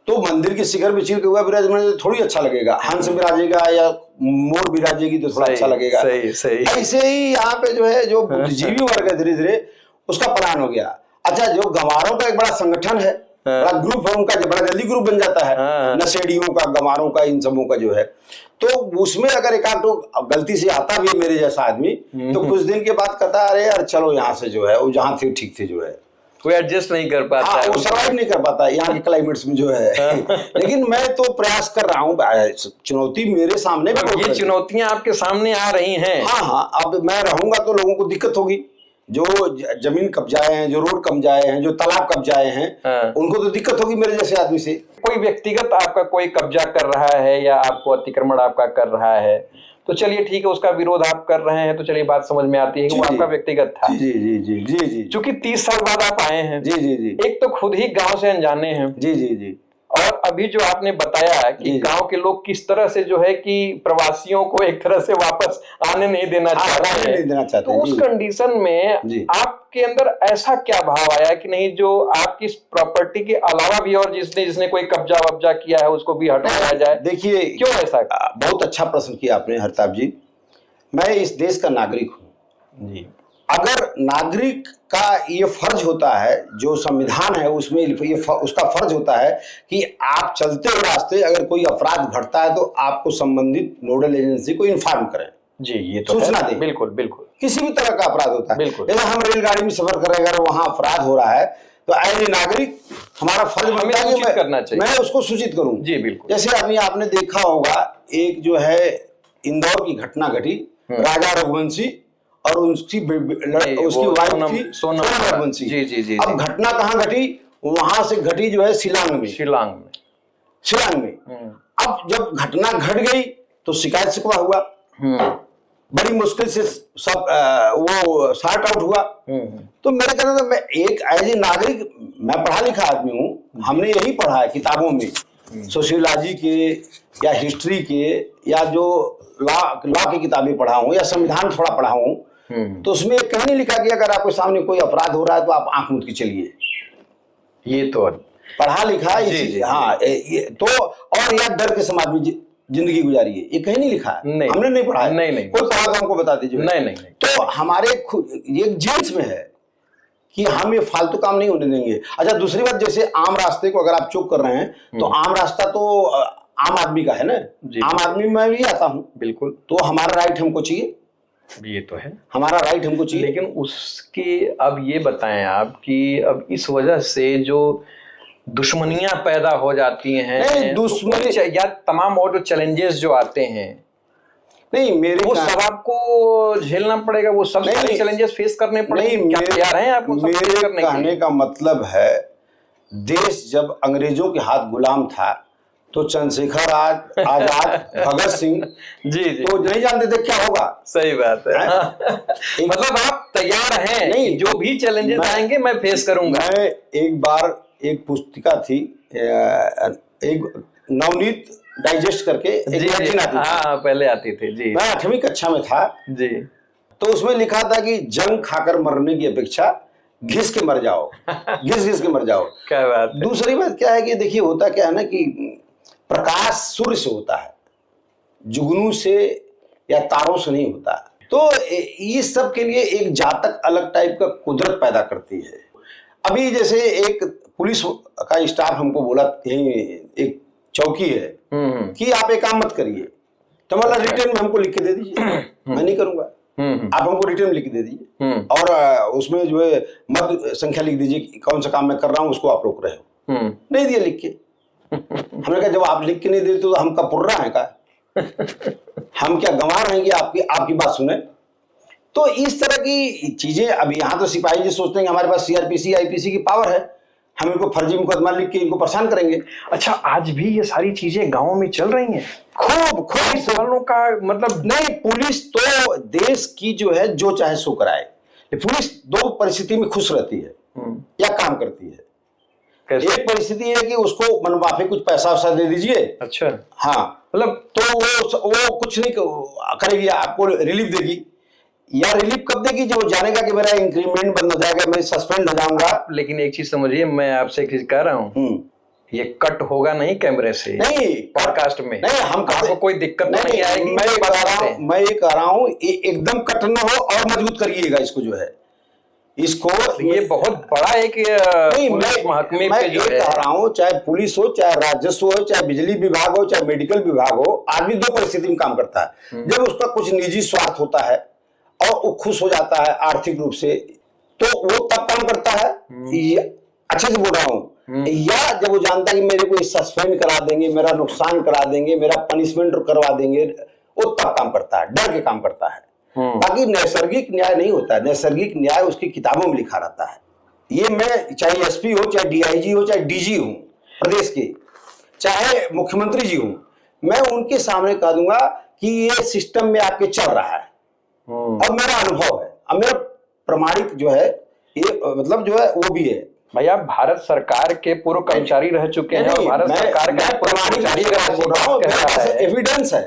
S2: तो मंदिर के शिखर पे चील कौवा विराजमान थोड़ी अच्छा लगेगा, हंस विराजेगा या मोर विराजेगी तो थोड़ा अच्छा लगेगा। सही सही। ऐसे ही यहाँ पे जो है जो बुद्धिजीवी वर्ग है धीरे धीरे उसका पलायन हो गया। अच्छा, जो गंवारों का एक बड़ा संगठन है, बड़ा ग्रुप है उनका, जो बड़ा जल्दी ग्रुप बन जाता है, नशेड़ियों का, गंवारों का, इन सबों का जो है, तो उसमें अगर एक आध तो गलती से आता भी है मेरे जैसा आदमी, तो कुछ दिन के बाद कहता अरे यार चलो यहाँ से जो है, वो जहाँ थे ठीक थे जो है,
S1: कोई एडजस्ट नहीं कर पाता।
S2: हाँ, वो सर्वाइव नहीं कर पाता यहाँ के क्लाइमेट्स में जो है। लेकिन मैं तो प्रयास कर रहा हूँ, चुनौती मेरे सामने,
S1: ये चुनौतियां आपके सामने आ रही हैं।
S2: हाँ हाँ, अब मैं रहूंगा तो लोगों को दिक्कत होगी, जो जमीन कब्जाए हैं, जो रोड कब्जाए हैं, जो तालाब कब्जाए हैं, उनको तो दिक्कत होगी मेरे जैसे आदमी से।
S1: कोई व्यक्तिगत आपका कोई कब्जा कर रहा है या आपको अतिक्रमण आपका कर रहा है तो चलिए ठीक है, उसका विरोध आप कर रहे हैं तो चलिए बात समझ में आती है कि वो आपका व्यक्तिगत था।
S2: जी जी जी जी जी।
S1: चूंकि 30 साल बाद आप आए हैं,
S2: जी जी जी,
S1: एक तो खुद ही गांव से अनजाने हैं।
S2: जी जी जी।
S1: और अभी जो आपने बताया कि गांव के लोग किस तरह से जो है कि प्रवासियों को एक तरह से वापस आने नहीं देना चाहते, तो उस कंडीशन में आपके अंदर ऐसा क्या भाव आया कि नहीं, जो आपकी प्रॉपर्टी के अलावा भी और जिसने कोई कब्जा वब्जा किया है उसको भी हटाया जाए?
S2: देखिए,
S1: क्यों ऐसा?
S2: बहुत अच्छा प्रश्न किया आपने हरताब जी। मैं इस देश का नागरिक हूँ जी। अगर नागरिक का ये फर्ज होता है, जो संविधान है उसमें ये उसका फर्ज होता है कि आप चलते हुए रास्ते अगर कोई अपराध घटता है तो आपको संबंधित नोडल एजेंसी को इन्फॉर्म करें जी, ये तो सूचना दें। बिल्कुल बिल्कुल, किसी भी तरह का अपराध होता है। जैसे हम रेलगाड़ी में सफर कर रहे हैं, अगर वहां अपराध हो रहा है तो एज ए नागरिक हमारा फर्ज बनता है कि मैं उसको सूचित करूं जी। बिल्कुल, जैसे अभी आपने देखा होगा एक जो है इंदौर की घटना घटी, राजा रघुवंशी और उसकी वाइफ थी सोनम रघुवंशी जी जी जी। अब घटना कहाँ घटी? वहां से घटी जो है शिलांग में। अब जब घटना घट गई तो शिकायत शिकवा हुआ, बड़ी मुश्किल से सब वो सॉर्ट आउट हुआ। तो मेरे कहने से मैं एक एज ए नागरिक, मैं पढ़ा लिखा आदमी हूँ, हमने यही पढ़ा है किताबों में, सोशियोलॉजी के या हिस्ट्री के या जो लॉ की किताबें पढ़ा हूँ या संविधान थोड़ा पढ़ा हूँ, तो उसमें कहीं नहीं लिखा कि अगर आपके सामने कोई अपराध हो रहा है तो आप आंख मूंद के चलिए। ये तो पढ़ा लिखा है। हाँ, ये तो, और या डर के समाज में जिंदगी गुजारी है, ये कहीं नहीं लिखा है। हमने नहीं पढ़ा है। नहीं, कोई पढ़ा तो हमको बता दीजिए। नहीं। तो हमारे ये जीन्स में है कि हम ये फालतू काम नहीं होने देंगे। अच्छा, दूसरी बात, जैसे आम रास्ते को अगर आप चुप कर रहे हैं तो आम रास्ता तो आम आदमी का है ना, आम आदमी में भी आता हूँ। बिल्कुल, तो हमारा राइट हमको चाहिए, ये तो है, हमारा राइट हमको चाहिए। लेकिन उसके अब ये बताएं आप कि अब इस वजह से जो दुश्मनियां पैदा हो जाती हैं, दुश्मनी या तमाम और जो चैलेंजेस जो आते हैं, नहीं मेरे वो सब आपको झेलना पड़ेगा, वो सब सारे चैलेंजेस फेस करने पड़ेंगे। क्या तैयार हैं आप? मेरे कहने का मतलब है, देश जब अंग्रेजों के हाथ गुलाम था तो चंद्रशेखर आजाद, भगत सिंह जी तो नहीं जानते थे क्या होगा। सही बात है। मतलब आप तैयार हैं? नहीं, जो भी चैलेंजेस आएंगे मैं फेस करूंगा। मैं एक बार एक पुस्तिका थी, एक नवनीत डाइजेस्ट करके एक मैगजीन आती थी। हाँ, पहले आती थी जी। मैं 8वीं कक्षा में था जी। तो उसमें लिखा था कि जंग खाकर मरने की अपेक्षा घिस के मर जाओ, घिस के मर जाओ। क्या बात है। दूसरी बात क्या है कि देखिए, होता क्या है ना कि प्रकाश सूर्य से होता है, जुगनू से या तारों से नहीं होता। तो ये सब के लिए एक जातक अलग टाइप का कुदरत पैदा करती है। अभी जैसे एक पुलिस का स्टाफ हमको बोला, यही एक चौकी है, कि आप एक काम मत करिए, तो मतलब रिटर्न में हमको लिख के दे दीजिए। मैं नहीं करूंगा, आप हमको रिटर्न में लिख के दे दीजिए और उसमें जो है मत संख्या लिख दीजिए, कौन सा काम मैं कर रहा हूँ उसको आप रोक रहे हो। नहीं दिया लिख के। हमने कहा जब आप लिख के नहीं देते तो हम क्या पुर्रा है का? हम क्या गंवा रहे हैं कि आपकी बात सुने? तो इस तरह की चीजें, अभी यहाँ तो सिपाही जी सोचते हैं कि हमारे पास सीआरपीसी आईपीसी की पावर है, हम इनको फर्जी मुकदमा लिख के इनको परेशान करेंगे। अच्छा, आज भी ये सारी चीजें गांवों में चल रही हैं? खूब सवालों का मतलब नहीं, पुलिस तो देश की जो है जो चाहे सो कराए। पुलिस दो परिस्थिति में खुश रहती है या काम करती है। एक परिस्थिति है कि उसको मनमाफी कुछ पैसा वैसा दे दीजिए। अच्छा, हाँ, मतलब तो वो कुछ नहीं करेगी, आपको रिलीफ देगी। या रिलीफ कब देगी? जब वो जानेगा कि मेरा इंक्रीमेंट बंद हो जाएगा, मैं सस्पेंड हो जाऊंगा। लेकिन एक चीज समझिए, मैं आपसे एक चीज कह रहा हूँ, ये कट होगा नहीं कैमरे से, नहीं पॉडकास्ट में, नहीं हमको कोई दिक्कत नहीं आएगी। मैं ये कह रहा हूँ एकदम कट ना हो और मजबूत करिएगा इसको, जो है इसको। ये बहुत बड़ा एक महकमे पे जो है, कह रहा हूँ, चाहे पुलिस हो, चाहे राजस्व हो, चाहे बिजली विभाग हो, चाहे मेडिकल विभाग हो, आदमी दो परिस्थिति में काम करता है। जब उसका कुछ निजी स्वार्थ होता है और वो खुश हो जाता है आर्थिक रूप से, तो वो तब काम करता है, अच्छे से बोल रहा हूँ, या जब वो जानता है कि मेरे को सस्पेंड करा देंगे, मेरा नुकसान करा देंगे, मेरा पनिशमेंट करवा देंगे, वो तब काम करता है, डर के काम करता है। बाकी नैसर्गिक न्याय नहीं होता है। नैसर्गिक न्याय उसकी किताबों में लिखा रहता है। ये मैं चाहे एसपी हो, चाहे डीआईजी हो, चाहे डीजी हो प्रदेश के, चाहे मुख्यमंत्री जी हो, मैं उनके सामने कह दूंगा कि ये सिस्टम में आपके चल रहा है और मेरा अनुभव है, अब मेरा प्रमाणिक जो है ये मतलब जो है वो भी है।
S1: भाई आप भारत सरकार के पूर्व कर्मचारी रह चुके हैं और भारत सरकार का
S2: प्रमाणिक एविडेंस है।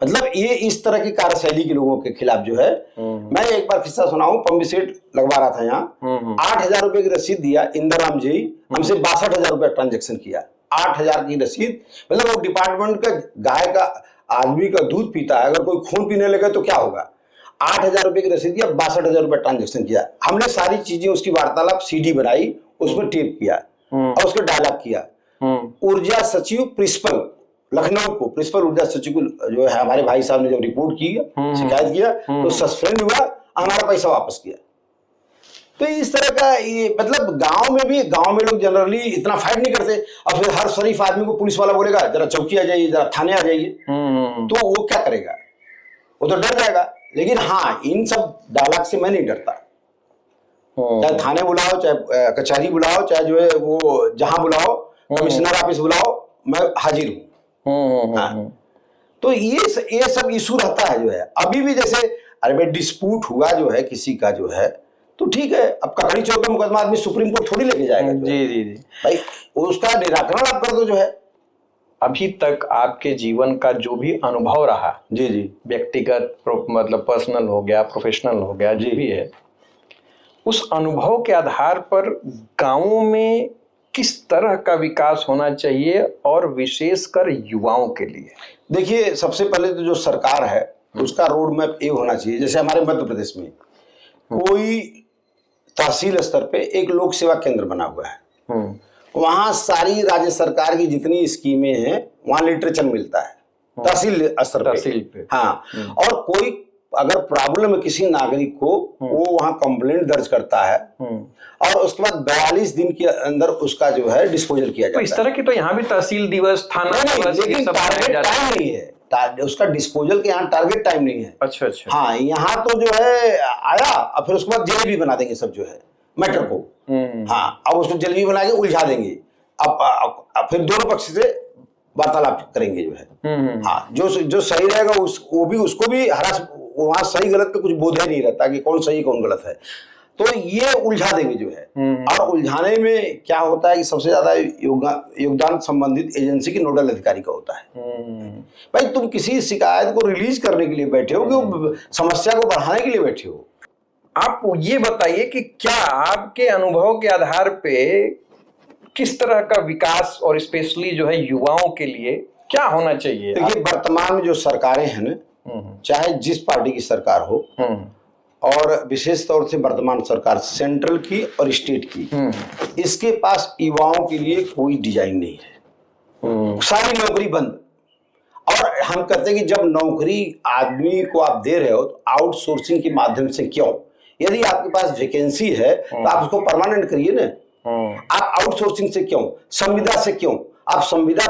S2: मतलब ये इस तरह की कार्यशैली के लोगों के खिलाफ जो है, मैं एक बार किस्सा सुनाऊं, पंप सेट लगवा रहा था यहाँ, 8,000 रुपए की रसीद दिया इंदिराराम जी, हमसे 62,000 रुपए ट्रांजेक्शन किया, 8,000 की रसीद। मतलब वो डिपार्टमेंट का गाय का आदमी का दूध पीता है, अगर कोई खून पीने लगे तो क्या होगा। 8,000 रुपए की रसीद दिया, 62,000 रुपए ट्रांजेक्शन किया। हमने सारी चीजें उसकी वार्तालाप सीडी बनाई, उसमें टेप किया और उसका डायलॉग किया। ऊर्जा सचिव प्रिंसिपल लखनऊ को, प्रिंसिपल ऊर्जा सचिव को जो है हमारे भाई साहब ने जब रिपोर्ट की, शिकायत किया, तो सस्पेंड हुआ, हमारा पैसा वापस किया। तो इस तरह का ये मतलब गांव में भी, गांव में लोग जनरली इतना फाइट नहीं करते। और फिर हर शरीफ आदमी को पुलिस वाला बोलेगा जरा चौकी आ जाइए, जरा थाने आ जाइए, तो वो क्या करेगा, वो तो डर जाएगा। लेकिन हाँ, इन सब डायलॉग से मैं नहीं डरता। चाहे थाने बुलाओ, चाहे कचहरी बुलाओ, चाहे जो है वो जहां बुलाओ, कमिश्नर ऑफिस बुलाओ, मैं हाजिर हूँ। हाँ। तो ये सब इशू रहता है जो है। अभी भी जैसे अरे भाई डिस्प्यूट हुआ जो है किसी का जो है, तो ठीक है, अब ककड़ी चौक का मुकदमा आदमी सुप्रीम कोर्ट थोड़ी लेके जाएगा।
S1: जी जी जी
S2: भाई उसका निराकरण आप कर दो जो है।
S1: अभी तक आपके जीवन का जो भी अनुभव रहा,
S2: जी जी,
S1: व्यक्तिगत मतलब पर्सनल हो गया, प्रोफेशनल हो गया, जो भी है, उस अनुभव के आधार पर गांवों में किस तरह का विकास होना चाहिए और विशेषकर युवाओं के लिए?
S2: देखिए, सबसे पहले तो जो सरकार है उसका रोड मैप ये होना चाहिए। जैसे हमारे मध्य प्रदेश में कोई तहसील स्तर पे एक लोक सेवा केंद्र बना हुआ है, वहां सारी राज्य सरकार की जितनी स्कीमें हैं वहां लिटरेचर मिलता है तहसील स्तर पे। हाँ, और कोई अगर प्रॉब्लम है किसी नागरिक को, वो वहां कंप्लेंट दर्ज करता है और उसके बाद 42 दिन के अंदर उसका जो है डिस्पोजल किया जाता है।
S1: तो इस तरह की तो यहाँ भी तहसील दिवस, थाना दिवस,
S2: लेकिन टारगेट टाइम नहीं है उसका डिस्पोजल के, यहाँ टारगेट टाइम नहीं है।
S1: अच्छा अच्छा।
S2: हाँ, यहाँ तो जो है आया और फिर उसके बाद जेल भी बना देंगे सब जो है मैटर को। हाँ, अब उसको जेल भी बना के उलझा देंगे। अब फिर दोनों पक्ष से वार्तालाप करेंगे जो है। हाँ, जो सही रहेगा उसको भी हरास, वहां सही गलत का कुछ बोध ही नहीं रहता कि कौन सही कौन गलत है, तो ये उलझा देंगे जो है। और उलझाने में क्या होता है कि सबसे ज्यादा योगदान संबंधित एजेंसी के नोडल अधिकारी का होता है। भाई तुम किसी शिकायत को रिलीज करने के लिए बैठे हो कि समस्या को बढ़ाने के लिए बैठे हो?
S1: आप ये बताइए कि क्या आपके अनुभव के आधार पे किस तरह का विकास और स्पेशली जो है युवाओं के लिए क्या होना चाहिए?
S2: देखिए, वर्तमान में जो सरकारें हैं ना, चाहे जिस पार्टी की सरकार हो, और विशेष तौर से वर्तमान सरकार सेंट्रल की और स्टेट की, इसके पास युवाओं के लिए कोई डिजाइन नहीं है। सारी नौकरी बंद। और हम कहते हैं कि जब नौकरी आदमी को आप दे रहे हो तो आउटसोर्सिंग के माध्यम से क्यों? यदि आपके पास वैकेंसी है तो आप उसको परमानेंट करिए ना। आप आउटसोर्सिंग से क्यों, संविदा से क्यों? आप संविदा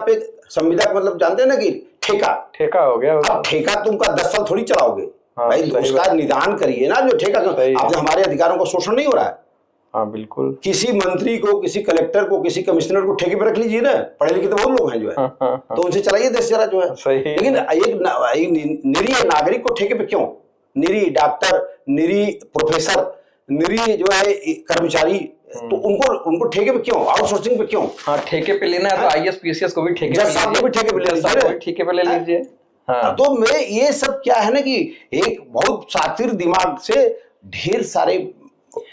S2: का मतलब जानते हैं ना कि ठेका हो गया। आप ठेका तुमका 10 साल थोड़ी चलाओगे। भाई उसका निदान करिए ना, जो ठेका आपने, हमारे अधिकारों का शोषण नहीं हो रहा है।
S1: हाँ बिल्कुल।
S2: किसी मंत्री को, किसी कलेक्टर को, किसी कमिश्नर को ठेके पे रख लीजिए ना, पढ़े लिखे तो बहुत लोग हैं जो है। तो उनसे चलाइए देश जरा जो है। लेकिन एक निरीह नागरिक को ठेके पे क्यों? निरीह डॉक्टर, निरीह प्रोफेसर, निरीह जो है कर्मचारी, तो उनको ठेके पे क्यों, आउटसोर्सिंग पे क्यों?
S1: हाँ, ठेके पे लेना है तो आईएएस पीसीएस को भी ठेके पे ले लीजिए। हाँ।
S2: तो मैं ये सब क्या है ना कि एक बहुत शातिर दिमाग से ढेर सारे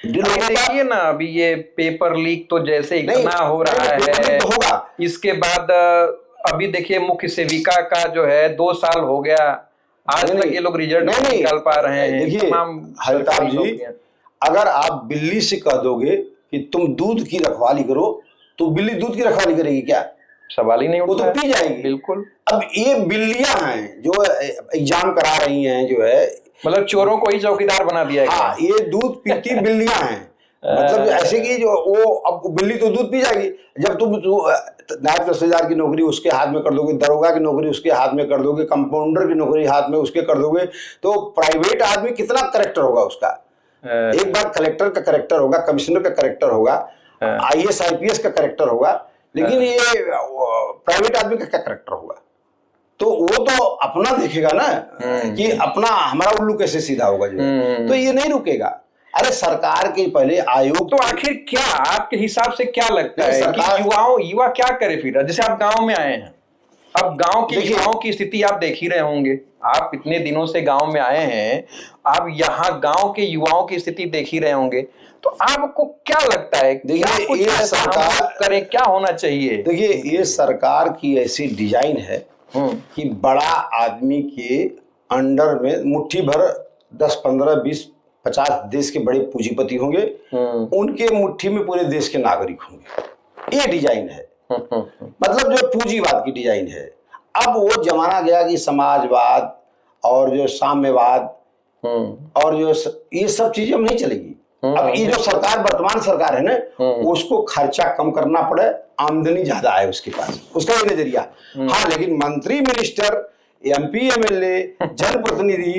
S1: देखिए ना, अभी ये पेपर लीक तो जैसे इतना हो रहा है,
S2: तो होगा।
S1: इसके बाद अभी देखिए मुख्य सेविका का जो है 2 साल हो गया, आज तक ये लोग रिजल्ट नहीं निकाल पा रहे हैं।
S2: देखिए हलताब जी, अगर आप बिल्ली से कह दोगे कि तुम दूध की रखवाली करो, तो बिल्ली दूध की रखवाली करेगी क्या?
S1: सवाल ही नहीं उठता,
S2: वो तो पी जाएगी।
S1: बिल्कुल।
S2: अब ये बिल्लियां हैं जो एग्जाम करा रही हैं जो है,
S1: मतलब चोरों को ही चौकीदार बना दिया है।
S2: हाँ, ये दूध पीती बिल्लियां हैं। मतलब ऐसे कि जो वो अब बिल्ली तो दूध पी जाएगी। जब तुम नायब तहसीलदार की नौकरी उसके हाथ में कर दोगे, दरोगा की नौकरी उसके हाथ में कर दोगे, कंपाउंडर की नौकरी हाथ में उसके कर दोगे, तो प्राइवेट आदमी कितना करेक्टर होगा उसका। एक बार कलेक्टर का करेक्टर होगा, कमिश्नर का करेक्टर होगा, IAS IPS का करेक्टर होगा, लेकिन ये प्राइवेट आदमी का क्या करेक्टर होगा। तो वो तो अपना देखेगा ना कि अपना हमारा उल्लू कैसे सीधा होगा जो, तो ये नहीं रुकेगा। अरे सरकार के पहले आयोग,
S1: तो आखिर क्या आपके हिसाब से क्या लगता है कि युवा क्या करे फिर? जैसे आप गांव में आए हैं, अब गांव की स्थिति आप देख ही रहे होंगे, आप इतने दिनों से गांव में आए हैं, आप यहाँ गांव के युवाओं की स्थिति देख ही रहे होंगे, तो आपको क्या लगता है
S2: देखिए ये सरकार
S1: करे, क्या होना चाहिए?
S2: देखिए ये सरकार की ऐसी डिजाइन है कि बड़ा आदमी के अंडर में मुट्ठी भर 10, 15, 20, 50 देश के बड़े पूंजीपति होंगे, उनके मुट्ठी में पूरे देश के नागरिक होंगे। ये डिजाइन है, मतलब जो पूंजीवाद की डिजाइन है। अब वो जमाना गया कि समाजवाद और जो साम्यवाद और जो ये सब चीजें अब नहीं चलेगी। अब ये जो सरकार वर्तमान सरकार है ना, उसको खर्चा कम करना पड़े, आमदनी ज्यादा आए उसके पास, उसका ये नजरिया। हाँ, लेकिन मंत्री, मिनिस्टर, MP, MLA, जनप्रतिनिधि,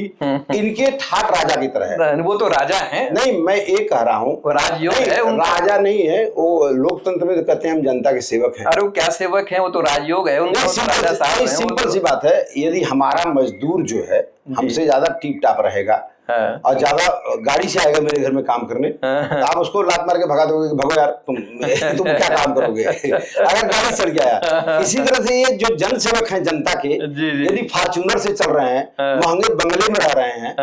S2: इनके ठाट राजा की तरह है।
S1: वो तो राजा हैं।
S2: नहीं, मैं ये कह रहा हूँ
S1: राजयोग है,
S2: राजा नहीं है वो। लोकतंत्र में तो कहते हैं हम जनता के सेवक हैं।
S1: अरे वो क्या सेवक हैं, वो तो राजयोग है उनका।
S2: सिंपल सी बात है, यदि हमारा मजदूर जो है हमसे ज्यादा टीप टाप रहेगा और ज्यादा गाड़ी से आएगा मेरे घर में काम करने, तो आप उसको लात मार के भगा दोगे कि भगो यार तुम क्या काम करोगे अगर गाड़ी चढ़ गया। इसी तरह से ये जो जन सेवक हैं जनता के, यदि फॉर्च्यूनर से चल रहे हैं, महंगे बंगले में रह रहे हैं,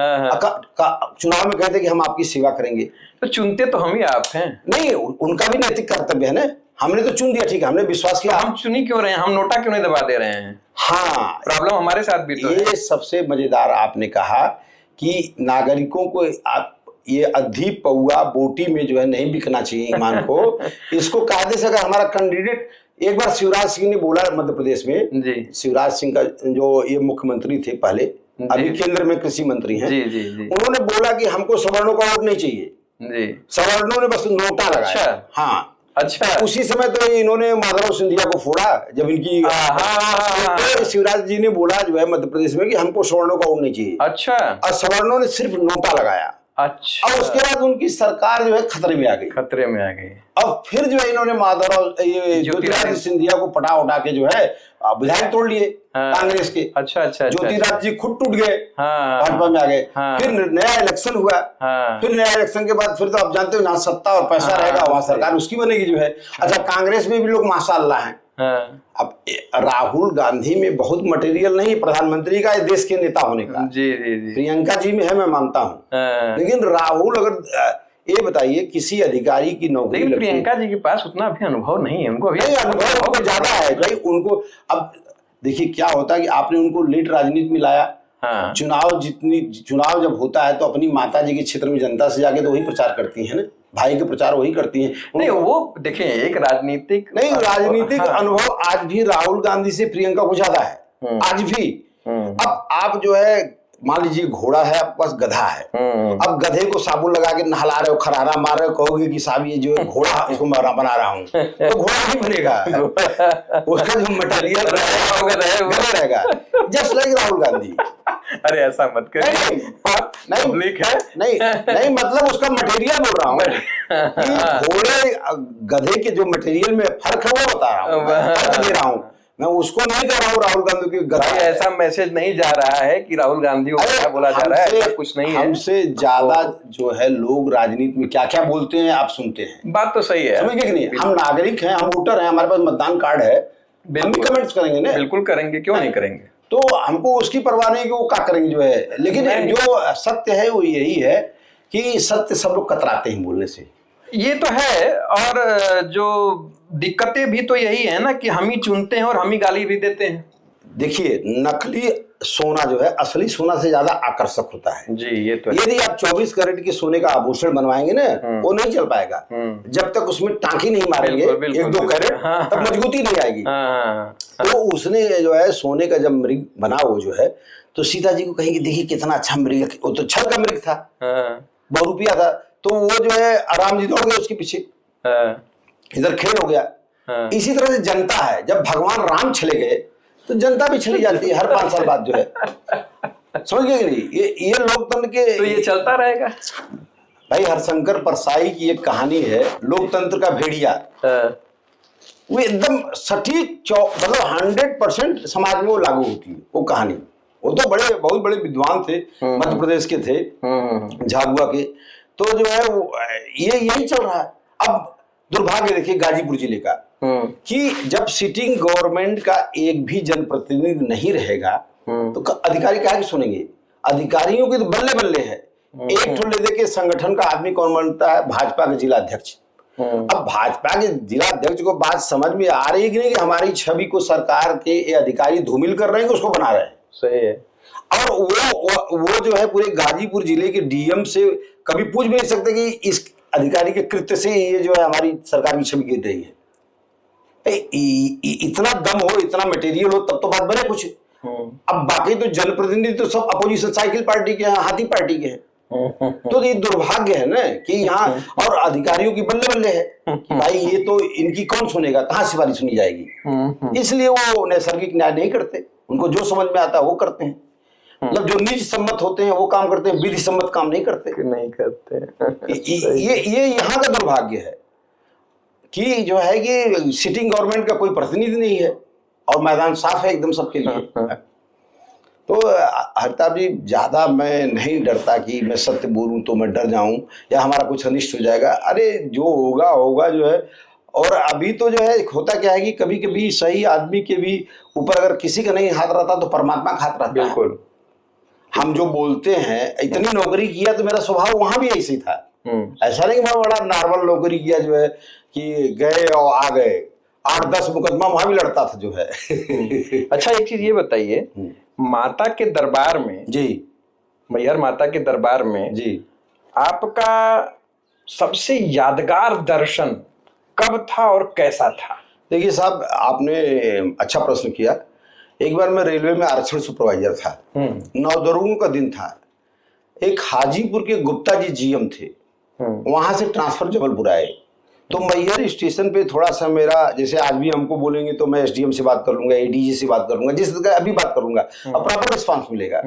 S2: चुनाव में कहते कि हम आपकी सेवा करेंगे,
S1: तो चुनते तो हम ही आप हैं।
S2: नहीं, उनका भी नैतिक कर्तव्य है ना। हमने तो चुन दिया, ठीक है, हमने विश्वास किया।
S1: हम चुनी क्यों रहे हैं? हम नोटा क्यों नहीं दबा दे रहे हैं?
S2: हाँ,
S1: प्रॉब्लम हमारे साथ भी तो है।
S2: ये सबसे मजेदार आपने कहा कि नागरिकों को आप ये अधी पौआ बोटी में जो है नहीं बिकना चाहिए ईमान को। इसको कायदे से अगर हमारा कैंडिडेट, एक बार शिवराज सिंह ने बोला मध्य प्रदेश में जी, शिवराज सिंह का जो ये मुख्यमंत्री थे पहले, अभी केंद्र में कृषि मंत्री हैं,
S1: जी, जी, जी।
S2: उन्होंने बोला कि हमको सवर्णों का वोट नहीं चाहिए जी। सवर्णों ने बस नोटा लगाया।
S1: अच्छा।
S2: हाँ,
S1: अच्छा।
S2: उसी समय तो इन्होंने माधव सिंधिया को फोड़ा जब इनकी तो शिवराज जी ने बोला जो है मध्य प्रदेश में कि हमको सवर्णों का वोट नहीं चाहिए।
S1: अच्छा।
S2: और सवर्णों ने सिर्फ नोटा लगाया।
S1: अच्छा।
S2: और उसके बाद उनकी सरकार जो है खतरे में आ गई।
S1: खतरे में आ गई।
S2: अब फिर जो है इन्होंने माधवराव ज्योतिरादित्य सिंधिया को पटा उठा के जो है विधायक तोड़ लिए कांग्रेस के।
S1: अच्छा अच्छा।
S2: ज्योतिरादित्य जी खुद टूट गए, भाजपा में आ गए। फिर नया इलेक्शन हुआ। फिर नया इलेक्शन के बाद फिर तो आप जानते हो जहाँ सत्ता और पैसा रहेगा वहां सरकार उसकी बनेगी जो है। अच्छा, कांग्रेस में भी लोग माशाअल्लाह हैं। अब राहुल गांधी में बहुत मटेरियल नहीं प्रधानमंत्री का, देश के नेता होने का। जी जी जी। प्रियंका जी में है, मैं मानता हूँ, लेकिन राहुल, अगर ये बताइए किसी अधिकारी की नौकरी,
S1: लेकिन प्रियंका जी के पास उतना भी अनुभव नहीं है। उनको अभी
S2: अनुभव ज्यादा है भाई उनको। अब देखिए क्या होता है कि आपने उनको लेट राजनीति में लाया। चुनाव जब होता है तो अपनी माता जी के क्षेत्र में जनता से जाके तो वही प्रचार करती है ना, भाई के प्रचार वही करती हैं।
S1: नहीं, वो देखिए एक राजनीतिक
S2: अनुभव आज भी राहुल गांधी से प्रियंका को ज्यादा है, आज भी। अब आप जो है मान लीजिए घोड़ा है, आपके पास गधा है। अब गधे को साबुन लगा के नहला रहे हो, खरारा मार रहे हो, कहोगे कि साहब ये जो घोड़ा इसको बना रहा हूँ, तो घोड़ा नहीं बनेगा। उसका जो मटेरियल रहेगा जस्ट लाइक राहुल गांधी।
S1: अरे ऐसा मत करिए।
S2: नहीं, मतलब उसका मटेरियल बोल रहा हूँ। घोड़े गधे के जो मटेरियल में फर्क है वो बता रहा हूँ मैं उसको नहीं कह रहा हूँ राहुल गांधी की गधा।
S1: ऐसा मैसेज नहीं जा रहा है कि राहुल गांधी को क्या बोला जा रहा है, ऐसा कुछ नहीं है।
S2: हमसे ज्यादा जो है लोग राजनीति में क्या क्या बोलते हैं आप सुनते हैं।
S1: बात तो सही है,
S2: समझिए कि नहीं। हम नागरिक हैं, हम वोटर हैं, हमारे पास मतदान कार्ड है, हम भी कमेंट्स करेंगे ना।
S1: बिल्कुल करेंगे, क्यों नहीं करेंगे।
S2: तो हमको उसकी परवाह नहीं कि वो क्या करेंगे जो है। लेकिन जो सत्य है वो यही है कि सत्य सब लोग कतराते हैं बोलने से,
S1: ये तो है। और जो दिक्कतें भी तो यही है ना कि हम ही चुनते हैं और हम ही गाली भी देते हैं।
S2: देखिए नकली सोना जो है असली सोना से ज्यादा आकर्षक होता है
S1: जी। ये तो
S2: यदि आप 24 कैरेट के सोने का आभूषण बनवाएंगे ना, वो नहीं चल पाएगा जब तक उसमें टांकी नहीं मारेंगे 1-2 कैरेट, तब मजबूती नहीं आएगी। तो उसने जो है सोने का जब मृग बना वो जो है, तो सीता जी को कहेंगे देखिए कितना अच्छा मृग, वो तो छल का मृग था, 2 रुपया था। तो वो जो है राम जी दौड़ गए उसके पीछे, इधर खेल हो गया। इसी तरह से जनता है, जब भगवान राम चले गए तो जनता भी चली जाती है हर 5 साल बाद जो है, समझ गए कि नहीं? ये लोकतंत्र के,
S1: तो ये चलता रहेगा
S2: भाई। हरशंकर परसाई की एक कहानी है, लोकतंत्र का भेड़िया। वो एकदम सटीक मतलब 100% समाज में वो लागू होती है वो कहानी। वो तो बहुत बड़े विद्वान थे, मध्य प्रदेश के थे, झाबुआ के। तो जो है ये यही चल रहा है। अब दुर्भाग्य देखिए गाजीपुर जिले का, कि जब सिटिंग गवर्नमेंट का एक भी जनप्रतिनिधि नहीं रहेगा तो अधिकारी क्या सुनेंगे? अधिकारियों की तो बल्ले बल्ले है। एक ठो ले दे के संगठन का आदमी कौन बनता है? भाजपा के जिला अध्यक्ष। अब भाजपा के जिला अध्यक्ष को बात समझ में आ रही है कि नहीं, कि हमारी छवि को सरकार के अधिकारी धूमिल कर रहे हैं कि उसको बना रहे हैं?
S1: सही है। और
S2: वो जो है पूरे गाजीपुर जिले के डीएम से कभी पूछ भी नहीं सकते कि इस अधिकारी के कृत्य से ये जो है हमारी सरकार की छवि गिर रही है। इतना दम हो, इतना मटेरियल हो, तब तो बात बने कुछ। अब बाकी तो जनप्रतिनिधि तो सब अपोजिशन साइकिल पार्टी के हैं, हाथी पार्टी के हैं। तो ये दुर्भाग्य है ना कि यहाँ और अधिकारियों की बल्ले बल्ले है कि भाई ये तो इनकी कौन सुनेगा, कहाँ सिफारिश सुनी जाएगी। इसलिए वो नैसर्गिक न्याय नहीं करते, उनको जो समझ में आता है वो करते हैं। मतलब जो निज सम्मत होते हैं वो काम करते हैं, विधि सम्मत काम नहीं करते। ये यहाँ का दुर्भाग्य है कि जो है कि सिटिंग गवर्नमेंट का कोई प्रतिनिधि नहीं है और मैदान साफ है एकदम सबके लिए। तो हरताब जी, ज्यादा मैं नहीं डरता कि मैं सत्य बोलूं तो मैं डर जाऊं या हमारा कुछ अनिष्ट हो जाएगा। अरे जो होगा जो है। और अभी तो जो है होता क्या है कि कभी कभी सही आदमी के भी ऊपर अगर किसी का नहीं हाथ रहता तो परमात्मा का हाथ रहता।
S1: बिल्कुल।
S2: हम जो बोलते हैं, इतनी नौकरी किया तो मेरा स्वभाव वहां भी ऐसे था। ऐसा नहीं कि मैं बड़ा नॉर्मल नौकरी किया जो है कि गए और आ गए, 8-10 मुकदमा वहां भी लड़ता था जो है।
S1: अच्छा, एक चीज ये बताइए, माता के दरबार में
S2: जी,
S1: मैहर माता के दरबार में
S2: जी,
S1: आपका सबसे यादगार दर्शन कब था और कैसा था?
S2: देखिए साहब, आपने अच्छा प्रश्न किया। एक बार मैं रेलवे में आरक्षण सुपरवाइजर था, नवदुर्गों का दिन था। एक हाजीपुर के गुप्ता जी जीएम थे, वहां से ट्रांसफर जबलपुर आए। तो मैहर स्टेशन पे थोड़ा सा मेरा, जैसे आज भी हमको बोलेंगे तो मैं एसडीएम से बात कर लूंगा, एडीजी से बात कर लूंगा, जिस तरह अभी बात करूंगा, अब प्रॉपर रिस्पांस मिलेगा।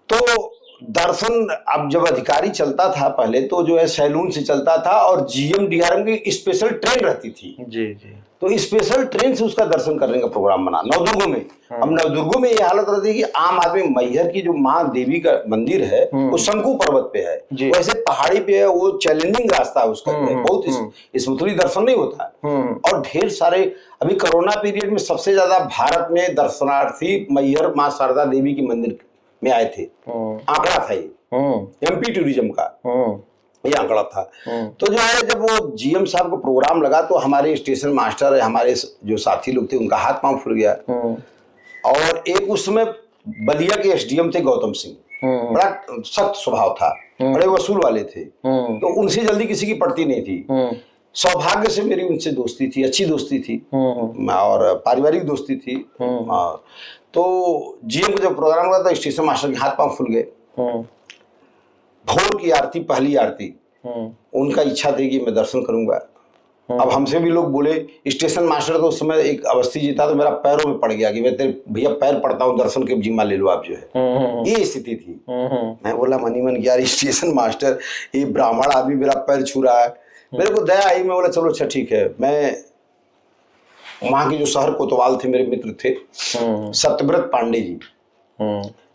S2: तो दर्शन, अब जब अधिकारी चलता था पहले तो जो है सैलून से चलता था और जीएम डीआरएम की स्पेशल ट्रेन रहती थी। जी जी। तो स्पेशल ट्रेन से उसका दर्शन करने का प्रोग्राम बना नवदुर्गों में। अब नवदुर्गों में ये हालत रहती है कि आम आदमी, मैहर की जो माँ देवी का मंदिर है वो शंकु पर्वत पे है, वैसे पहाड़ी पे है, वो चैलेंजिंग रास्ता है उसका, बहुत स्मूथली दर्शन नहीं होता। और ढेर सारे, अभी कोरोना पीरियड में सबसे ज्यादा भारत में दर्शनार्थी मैहर माँ शारदा देवी की मंदिर में आए थे। आंकड़ा था ये एमपी टूरिज्म का, ये आंकड़ा था। तो जो है जब वो जीएम साहब को प्रोग्राम लगा तो हमारे स्टेशन मास्टर, हमारे जो साथी लोग थे, उनका हाथ पांव फूल गया। और एक उस समय बलिया के एसडीएम थे गौतम सिंह, बड़ा सख्त स्वभाव था, बड़े वसूल वाले थे, तो उनसे जल्दी किसी की पड़ती नहीं थी। सौभाग्य से मेरी उनसे दोस्ती थी, अच्छी दोस्ती थी और पारिवारिक दोस्ती थी। तो जीएम को जब प्रोग्राम हुआ तो स्टेशन मास्टर के हाथ पांव फूल गए। भोर की आरती, पहली आरती, उनका इच्छा थी कि मैं दर्शन करूंगा। अब हमसे भी लोग बोले, स्टेशन मास्टर तो उस समय एक अवस्थी जी था, तो मेरा पैरों में पड़ गया कि मैं तेरे भैया पैर पड़ता हूँ, दर्शन के जिम्मा ले लो आप जो है। ये स्थिति थी। मैं बोला मनी मन यार स्टेशन मास्टर, ये ब्राह्मण आदमी मेरा पैर छू रहा है। मेरे को दया आई, मैं बोला चलो अच्छा ठीक है। मैं वहां के जो शहर कोतवाल थे, मेरे मित्र थे सत्यव्रत पांडे जी,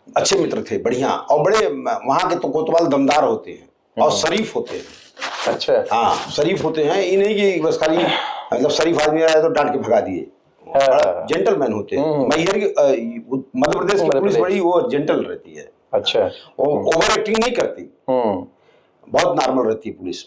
S2: अच्छे मित्र थे, बढ़िया। और बड़े वहां के तो कोतवाल दमदार होते हैं और शरीफ होते हैं। अच्छा, हाँ शरीफ होते हैं, ये नहीं कि बस खाली मतलब शरीफ आदमी आया तो डांट के भगा दिए, जेंटलमैन होते हैं। मैहर की मध्य प्रदेश की पुलिस बड़ी वो जेंटल रहती है। अच्छा, वो ओवर एक्टिंग नहीं करती, बहुत नॉर्मल रहती है पुलिस।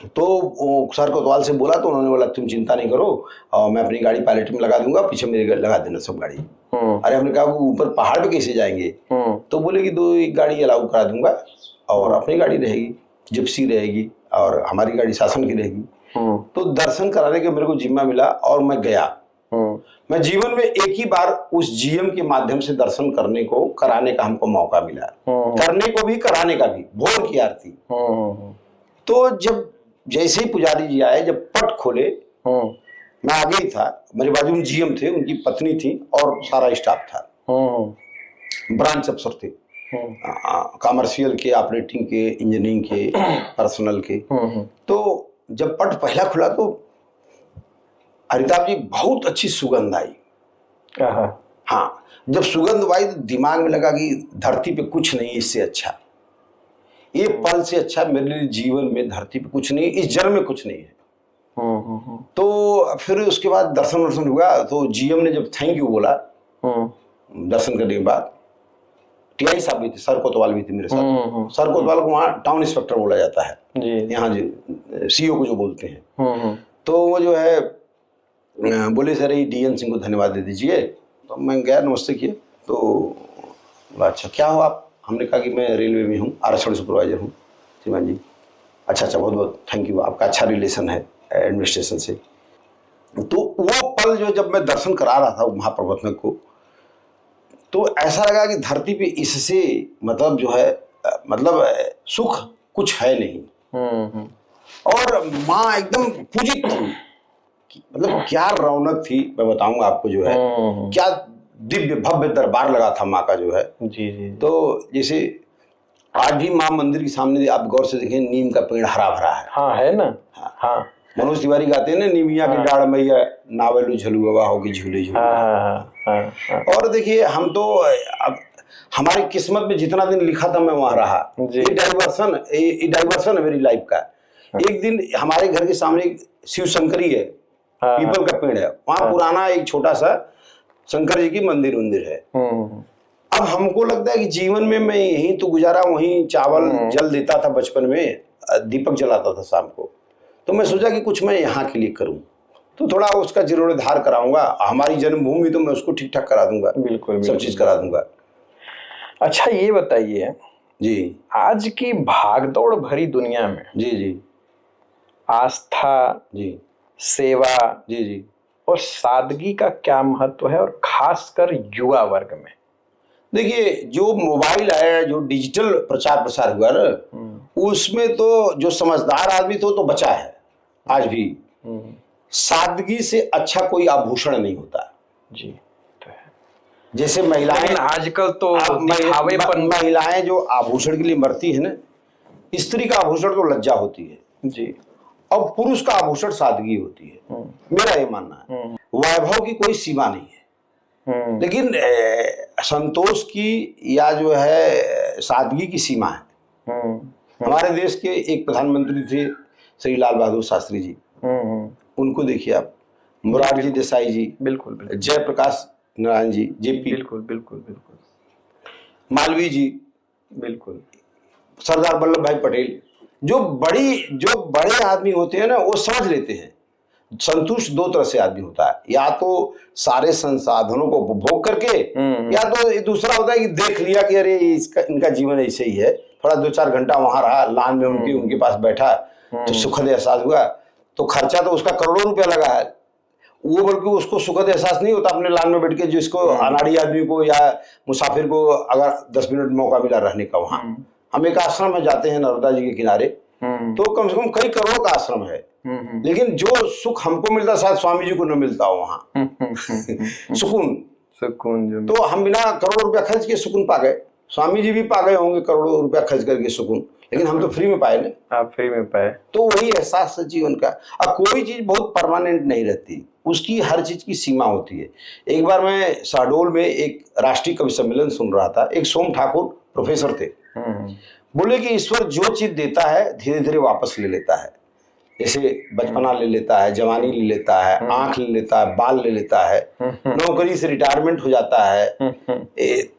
S2: तो सर कोतवाल से बोला तो उन्होंने बोला तुम चिंता नहीं करो, और मैं अपनी गाड़ी पायलट में लगा दूंगा, पीछे मेरे लगा देना सब गाड़ी। अरे हमने कहा ऊपर पहाड़ पे कैसे जाएंगे? तो बोले कि 2 गाड़ी अलाउ करा दूंगा और अपनी गाड़ी रहेगी, जिप्सी रहेगी और हमारी गाड़ी शासन की रहेगी। तो दर्शन कराने के मेरे को जिम्मा मिला और मैं गया। मैं जीवन में एक ही बार उस जीएम के माध्यम से दर्शन कराने का हमको मौका मिला, करने को भी कराने का भी, भोर की आरती। तो जब जैसे ही पुजारी जी आए, जब पट खोले, मैं आगे ही था, मेरे बाजू में जीएम थे, उनकी पत्नी थी और सारा स्टाफ था, ब्रांच अफसर थे, कमर्शियल के, ऑपरेटिंग के, इंजीनियरिंग के, पर्सनल के। तो जब पट पहला खुला तो हरिताभ जी बहुत अच्छी सुगंध आई। हाँ, जब सुगंध आई तो दिमाग में लगा कि धरती पे कुछ नहीं इससे अच्छा, ये पल से अच्छा मेरे लिए जीवन में धरती पे कुछ नहीं, इस जन्म में कुछ नहीं है। तो फिर उसके बाद दर्शन हुआ, तो जीएम ने जब थैंक यू बोला दर्शन करने के बाद, टीआई साहब भी थे, सर कोतवाल भी थे मेरे साथ। सर कोतवाल को वहाँ टाउन इंस्पेक्टर बोला जाता है, यहाँ जी सीओ को जो बोलते हैं। तो वो जो है बोले सर ये डीएन सिंह को धन्यवाद दे दीजिए। तो मैं गया, नमस्ते किए, तो अच्छा क्या हो आप? हमने कहा कि मैं रेलवे में हूँ, आरक्षण सुपरवाइजर हूँ। श्रीमान जी अच्छा बहुत बहुत थैंक यू, आपका अच्छा रिलेशन है एडमिनिस्ट्रेशन से। तो वो पल जो जब मैं दर्शन करा रहा था महाप्रबंधक को, तो ऐसा लगा कि धरती पे इससे मतलब जो है मतलब सुख कुछ है नहीं। और माँ एकदम पूजित थी, मतलब क्या रौनक थी, मैं बताऊंगा आपको जो है, क्या दिव्य भव्य दरबार लगा था माँ का जो है। जी। तो जैसे आज भी माँ मंदिर के सामने आप गौर से देखें, नीम का पेड़ हरा भरा है।
S1: हाँ है ना। हाँ
S2: मनोज तिवारी गाते हैं ना, नीमिया की डाढ़ मैया नावलू झलुआ होगी झूले झूले। और देखिए हम तो अब हमारी किस्मत में जितना दिन लिखा था मैं वहां रहा। ये डाइवर्सन है मेरी लाइफ का। एक दिन हमारे घर के सामने शिव शंकरी है, पीपल का पेड़ है, वहां पुराना एक छोटा सा शंकर जी की मंदिर है। अब हमको लगता है कि जीवन में मैं यहीं तो गुजारा, वहीं चावल जल देता था, बचपन में दीपक जलाता था शाम को। तो मैं सोचा कि कुछ मैं यहाँ के लिए करूं, तो थोड़ा उसका जीर्णोद्धार कराऊंगा, हमारी जन्मभूमि तो मैं उसको ठीक ठाक करा दूंगा। बिल्कुल सब चीज करा दूंगा।
S1: अच्छा ये बताइए
S2: जी,
S1: आज की भागदौड़ भरी दुनिया में
S2: जी
S1: आस्था, जी सेवा,
S2: जी
S1: और सादगी का क्या महत्व है, और खासकर युवा वर्ग में?
S2: देखिए जो मोबाइल आया, जो डिजिटल प्रचार प्रसार हुआ ना, उसमें तो जो समझदार आदमी तो बचा है आज भी। सादगी से अच्छा कोई आभूषण नहीं होता जी। तो है जैसे महिलाएं
S1: आजकल तो दिखावेपन,
S2: महिलाएं जो आभूषण के लिए मरती है ना, स्त्री का आभूषण तो लज्जा होती है जी, और पुरुष का आभूषण सादगी होती है। मेरा ये मानना है, वैभव की कोई सीमा नहीं है, लेकिन संतोष की या जो है सादगी की सीमा है। हमारे देश के एक प्रधानमंत्री थे श्री लाल बहादुर शास्त्री जी, उनको देखिए आप, मोरारजी देसाई जी, बिल्कुल, जयप्रकाश नारायण जी, जेपी, बिल्कुल, मालवीय जी, बिल्कुल, सरदार वल्लभ भाई पटेल, जो बड़े आदमी होते हैं ना, वो समझ लेते हैं। संतुष्ट दो तरह से आदमी होता है, या तो सारे संसाधनों को उपभोग करके, या तो दूसरा होता है कि देख लिया कि अरे इनका जीवन ऐसे ही है, थोड़ा 2-4 घंटा वहां रहा, लान में उनके पास बैठा तो सुखद एहसास हुआ, तो खर्चा तो उसका करोड़ों रुपया लगा है, वो बल्कि उसको सुखद एहसास नहीं होता अपने लान में बैठ के, जिसको अनाड़ी आदमी को या मुसाफिर को अगर 10 मिनट मौका मिला रहने का। वहां हम एक आश्रम में जाते हैं नर्मदा जी के किनारे, तो कम से कम कई करोड़ों का आश्रम है, लेकिन जो सुख हमको मिलता शायद स्वामी जी को न मिलता हो वहां। सुकून तो हम बिना करोड़ों रुपया खर्च किए सुकून पा गए, स्वामी जी भी पा गए होंगे करोड़ों रुपया खर्च करके सुकून, लेकिन हम तो फ्री में पाए ना। आप फ्री में पाए, तो वही एहसास है जीवन का। अब कोई चीज बहुत परमानेंट नहीं रहती, उसकी हर चीज की सीमा होती है। एक बार मैं शहडोल में एक राष्ट्रीय कवि सम्मेलन सुन रहा था, एक सोम ठाकुर प्रोफेसर थे, बोले कि ईश्वर जो चीज देता है धीरे धीरे वापस ले लेता है, जैसे बचपना ले लेता है, जवानी ले लेता है, आंख ले लेता है, बाल ले लेता है, नौकरी से रिटायरमेंट हो जाता है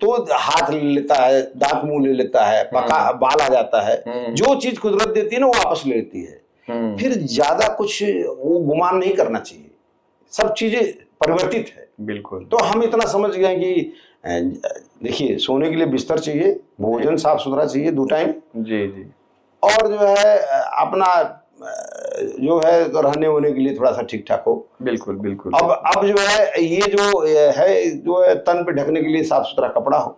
S2: तो हाथ ले लेता है, दांत मुंह ले लेता है, पका बाल आ जाता है। जो चीज कुदरत देती है ना वो वापस ले लेती है, फिर ज्यादा कुछ वो गुमान नहीं करना चाहिए, सब चीजें परिवर्तित है। बिल्कुल, तो हम इतना समझ गए कि देखिए सोने के लिए बिस्तर चाहिए, भोजन साफ सुथरा चाहिए 2 टाइम जी, और जो है अपना जो है रहने होने के लिए थोड़ा सा ठीक ठाक हो।
S1: बिल्कुल बिल्कुल।
S2: अब जो है ये जो है तन पे ढकने के लिए साफ सुथरा कपड़ा हो,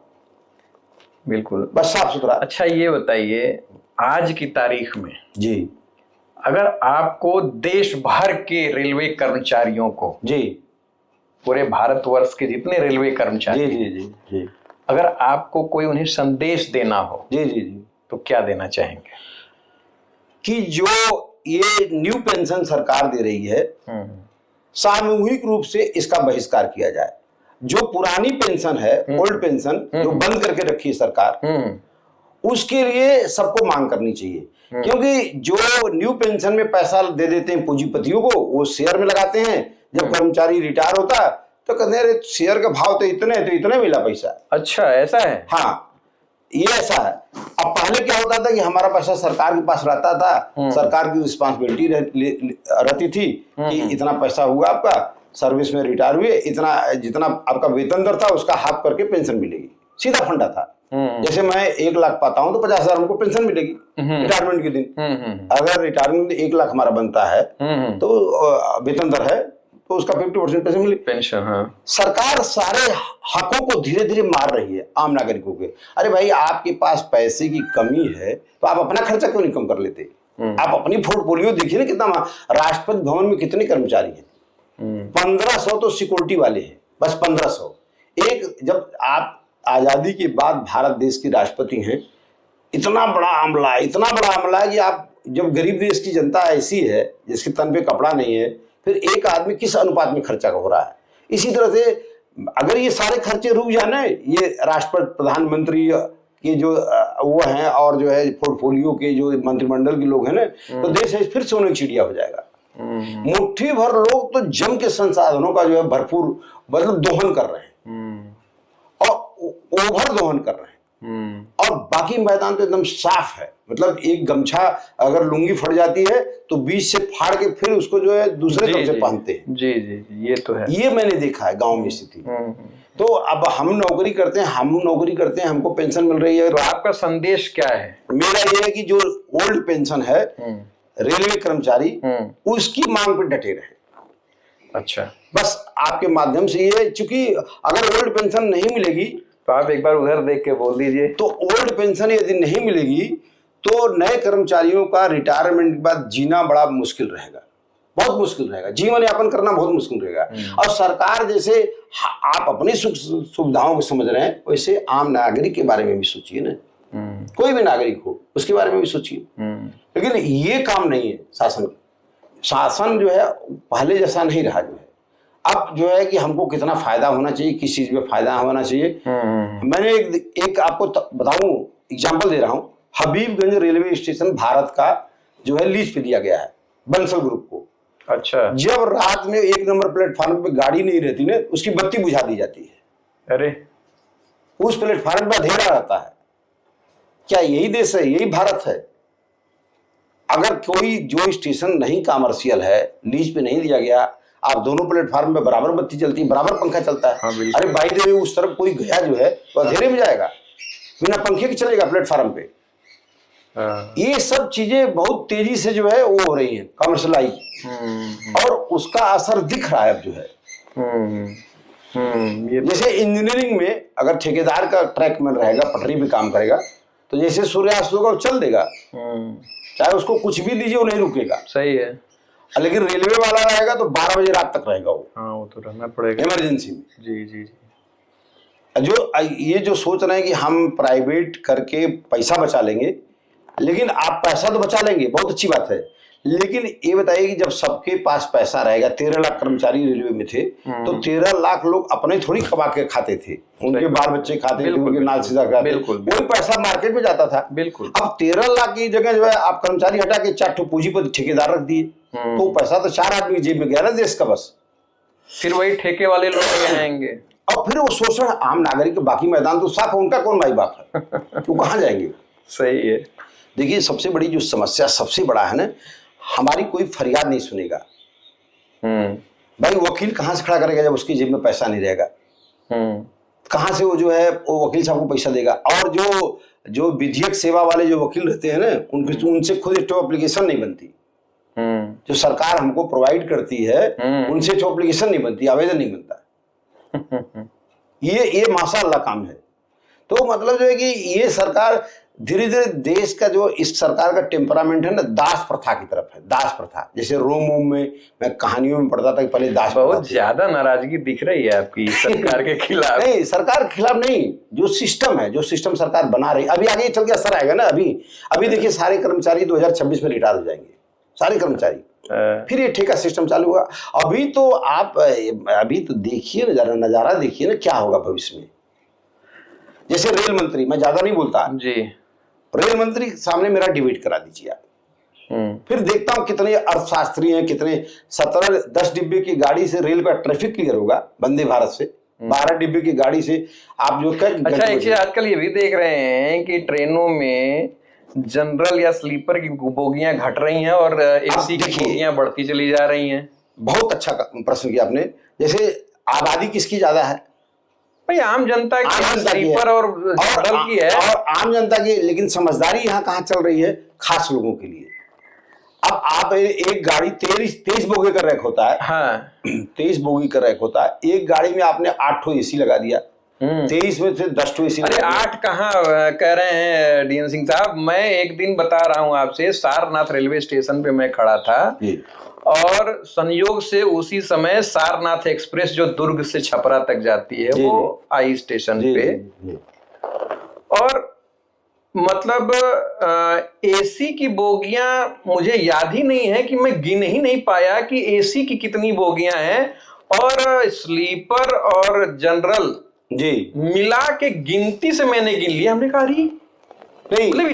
S1: बिल्कुल
S2: बस साफ सुथरा।
S1: अच्छा ये बताइए, आज की तारीख में
S2: जी
S1: अगर आपको देश भर के रेलवे कर्मचारियों को,
S2: जी,
S1: पूरे भारतवर्ष के जितने रेलवे कर्मचारी,
S2: जी जी जी जी,
S1: अगर आपको कोई उन्हें संदेश देना हो
S2: जी जी जी,
S1: तो क्या देना चाहेंगे?
S2: कि जो ये न्यू पेंशन सरकार दे रही है, सामूहिक रूप से इसका बहिष्कार किया जाए। जो पुरानी पेंशन है, ओल्ड पेंशन जो बंद करके रखी है सरकार, उसके लिए सबको मांग करनी चाहिए। क्योंकि जो न्यू पेंशन में पैसा दे देते हैं पूंजीपतियों को, वो शेयर में लगाते हैं। जब कर्मचारी रिटायर होता तो कहते हैं शेयर का भाव तो इतने मिला पैसा।
S1: अच्छा ऐसा है?
S2: हाँ, ये ऐसा है। अब पहले क्या होता था कि हमारा पैसा सरकार के पास रहता था, सरकार की रिस्पॉन्सिबिलिटी रहती थी कि इतना पैसा हुआ आपका, सर्विस में रिटायर हुए, इतना जितना आपका वेतन दर था उसका हाफ करके पेंशन मिलेगी, सीधा फंडा था। जैसे मैं 1 लाख पाता हूं तो 50,000 हमको पेंशन मिलेगी रिटायरमेंट के दिन। अगर रिटायरमेंट 1 लाख हमारा बनता है तो वेतन दर है तो उसका 50% पैसे मिले
S1: पेंशन। हाँ,
S2: सरकार सारे हकों को धीरे धीरे मार रही है आम नागरिकों के। अरे भाई, आपके पास पैसे की कमी है तो आप अपना खर्चा क्यों नहीं कम कर लेते? आप अपनी पोर्टफोलियो देखिए ना, कितना राष्ट्रपति भवन में कितने कर्मचारी हैं? 1500 तो सिक्योरिटी वाले हैं, बस 1500। एक जब आप आजादी के बाद भारत देश के राष्ट्रपति हैं, इतना बड़ा अमला है कि आप जब गरीब देश की जनता ऐसी है जिसके तन पे कपड़ा नहीं है, फिर एक आदमी किस अनुपात में खर्चा हो रहा है। इसी तरह से अगर ये सारे खर्चे रुक जाए, ये राष्ट्रपति प्रधानमंत्री के जो वो हैं और जो है पोर्टफोलियो के जो मंत्रिमंडल के लोग हैं ना, तो देश फिर सोने की चिड़िया हो जाएगा। मुट्ठी भर लोग तो जम के संसाधनों का जो है भरपूर मतलब दोहन कर रहे हैं और ओवर दोहन कर रहे हैं, और बाकी मैदान तो एकदम साफ है। मतलब एक गमछा अगर लुंगी फट जाती है तो बीच से फाड़ के फिर उसको जो है दूसरे गमछे पहनते हैं।
S1: जी जी, ये तो है, ये
S2: मैंने देखा है गांव में स्थिति। तो अब हम नौकरी करते हैं, हमको पेंशन मिल रही है।
S1: तो आपका संदेश क्या है?
S2: मेरा ये है कि जो ओल्ड पेंशन है रेलवे कर्मचारी, उसकी मांग पर डटे रहे।
S1: अच्छा,
S2: बस आपके माध्यम से ये, चूंकि अगर ओल्ड पेंशन नहीं मिलेगी
S1: तो आप एक बार उधर देख के बोल दीजिए।
S2: तो ओल्ड पेंशन यदि नहीं मिलेगी तो नए कर्मचारियों का रिटायरमेंट के बाद जीना बड़ा मुश्किल रहेगा, बहुत मुश्किल रहेगा, जीवन यापन करना बहुत मुश्किल रहेगा। और सरकार जैसे आप अपनी सुख सुविधाओं को समझ रहे हैं, वैसे आम नागरिक के बारे में भी सोचिए ना। कोई भी नागरिक हो उसके बारे में भी सोचिए। लेकिन ये काम नहीं है शासन जो है पहले जैसा नहीं रहा। जो है अब जो है कि हमको कितना फायदा होना चाहिए, किस चीज में फायदा होना चाहिए। मैंने एक आपको बताऊं, एग्जांपल दे रहा हूं। हबीबगंज रेलवे स्टेशन भारत का जो है लीज पे दिया गया है बंसल ग्रुप को।
S1: अच्छा,
S2: जब रात में 1 नंबर प्लेटफार्म पे गाड़ी नहीं रहती ना, उसकी बत्ती बुझा दी जाती है।
S1: अरे,
S2: उस प्लेटफार्म पर अंधेरा रहता है। क्या यही देश है, यही भारत है? अगर कोई जो स्टेशन नहीं कमर्शियल है, लीज पे नहीं दिया गया, आप दोनों प्लेटफार्म पे बराबर बत्ती चलती है, बराबर पंखा चलता है।
S1: हाँ,
S2: अरे बाई द वे, उस तरफ कोई गया जो है तो अंधेरे में जाएगा, बिना पंखे के चलेगा प्लेटफार्म पे। ये सब चीजें बहुत तेजी से जो है वो हो रही है कमर्शलाइज, और उसका असर दिख रहा है अब जो है। जैसे इंजीनियरिंग में अगर ठेकेदार का ट्रैक में रहेगा, पटरी पे काम करेगा, तो जैसे सूर्यास्त होगा वो चल देगा, चाहे उसको कुछ भी दीजिए वो नहीं रुकेगा।
S1: सही है।
S2: लेकिन रेलवे वाला रहेगा तो 12 बजे रात तक रहेगा वो।
S1: हाँ, वो तो रहना पड़ेगा
S2: इमरजेंसी में।
S1: जी जी जी।
S2: ये जो सोच रहे हैं कि हम प्राइवेट करके पैसा बचा लेंगे, लेकिन आप पैसा तो बचा लेंगे, बहुत अच्छी बात है, लेकिन ये बताइए कि जब सबके पास पैसा रहेगा, 13 लाख कर्मचारी रेलवे में थे, तो 13 लाख लोग अपने थोड़ी कमा के खाते थे, उनके बाल बच्चे खाते थे, उनके नाल सीधा खाते थे, वही पैसा मार्केट में जाता था।
S1: बिल्कुल।
S2: अब 13 लाख की जगह जो है आप कर्मचारी हटा के 4 ठो पूंजीपति ठेकेदार रख दिए, तो पैसा तो 4 आदमी की जेब में गया ना देश का बस।
S1: फिर वही ठेके वाले लोग आएंगे
S2: और फिर वो शोषण आम नागरिक के बाकी मैदान तो साफ है, उनका कौन भाई बाप है, वो कहाँ जाएंगे?
S1: सही है।
S2: देखिए, सबसे बड़ी जो समस्या सबसे बड़ा है ना, हमारी कोई फरियाद नहीं सुनेगा। भाई वकील कहाँ से खड़ा करेगा जब उसकी जेब में पैसा नहीं रहेगा? कहाँ से वो जो है वो वकील साहब को पैसा देगा? और जो विधियक सेवा वाले जो वकील रहते हैं ना, उनसे खुद स्टॉप एप्लीकेशन नहीं बनती। जो सरकार हमको प्रोवाइड करती है उनसे जो एप्लीकेशन नहीं बनती, आवेदन नहीं बनता। ये माशाअल्लाह काम है। तो मतलब जो है कि ये सरकार धीरे धीरे देश का जो इस सरकार का टेम्परामेंट है ना, दास प्रथा की तरफ है। दास प्रथा, जैसे रोम में मैं कहानियों में पढ़ता था कि पहले दास प्रथा
S1: बहुत ज्यादा नाराजगी दिख रही है आपकी सरकार के खिलाफ।
S2: नहीं, सरकार के खिलाफ नहीं, जो सिस्टम है, जो सिस्टम सरकार बना रही, अभी आगे चल के असर आएगा ना। अभी देखिए सारे कर्मचारी 2026 में रिटायर हो जाएंगे, सारे कर्मचारी। फिर ये ठेका सिस्टम चालू हुआ। अभी तो देखिए नजारा देखिए ना क्या होगा भविष्य में। जैसे रेल मंत्री, मैं ज्यादा नहीं बोलता
S1: जी,
S2: रेल मंत्री सामने मेरा डिबेट करा दीजिए आप। फिर देखता हूं कितने अर्थशास्त्री हैं, कितने 17-10 डिब्बे की गाड़ी से रेल का ट्रैफिक क्लियर होगा, वंदे भारत से 12 डिब्बे की गाड़ी से आप जो
S1: अच्छा, एक चीज आजकल ये भी देख रहे हैं कि ट्रेनों में जनरल या स्लीपर की बोगियां घट रही हैं और एसी की बोगियां बढ़ती चली जा रही हैं।
S2: बहुत अच्छा प्रश्न किया आपने। जैसे आबादी किसकी ज्यादा है
S1: भाई? आम जनता की, स्लीपर और जनरल की है,
S2: और आम जनता की। लेकिन समझदारी यहाँ कहाँ चल रही है? खास लोगों के लिए। अब आप एक गाड़ी 23 बोगी का रैक होता है।
S1: हाँ,
S2: 23 बोगी का रैक होता है। एक गाड़ी में आपने 8 ठो एसी लगा दिया, 23 में से 10 ठो एसी।
S1: अरे 8 कहाँ कह रहे हैं डीएन सिंह साहब? मैं एक दिन बता रहा हूँ आपसे, सारनाथ रेलवे स्टेशन पे मैं खड़ा था और संयोग से उसी समय सारनाथ एक्सप्रेस जो दुर्ग से छपरा तक जाती है वो आई स्टेशन पे। और मतलब एसी की बोगियां मुझे याद ही नहीं है कि मैं गिन ही नहीं पाया कि एसी की कितनी बोगियां हैं, और स्लीपर और जनरल जी मिला के गिनती से मैंने गिन लिया। हमने कहा नहीं, मतलब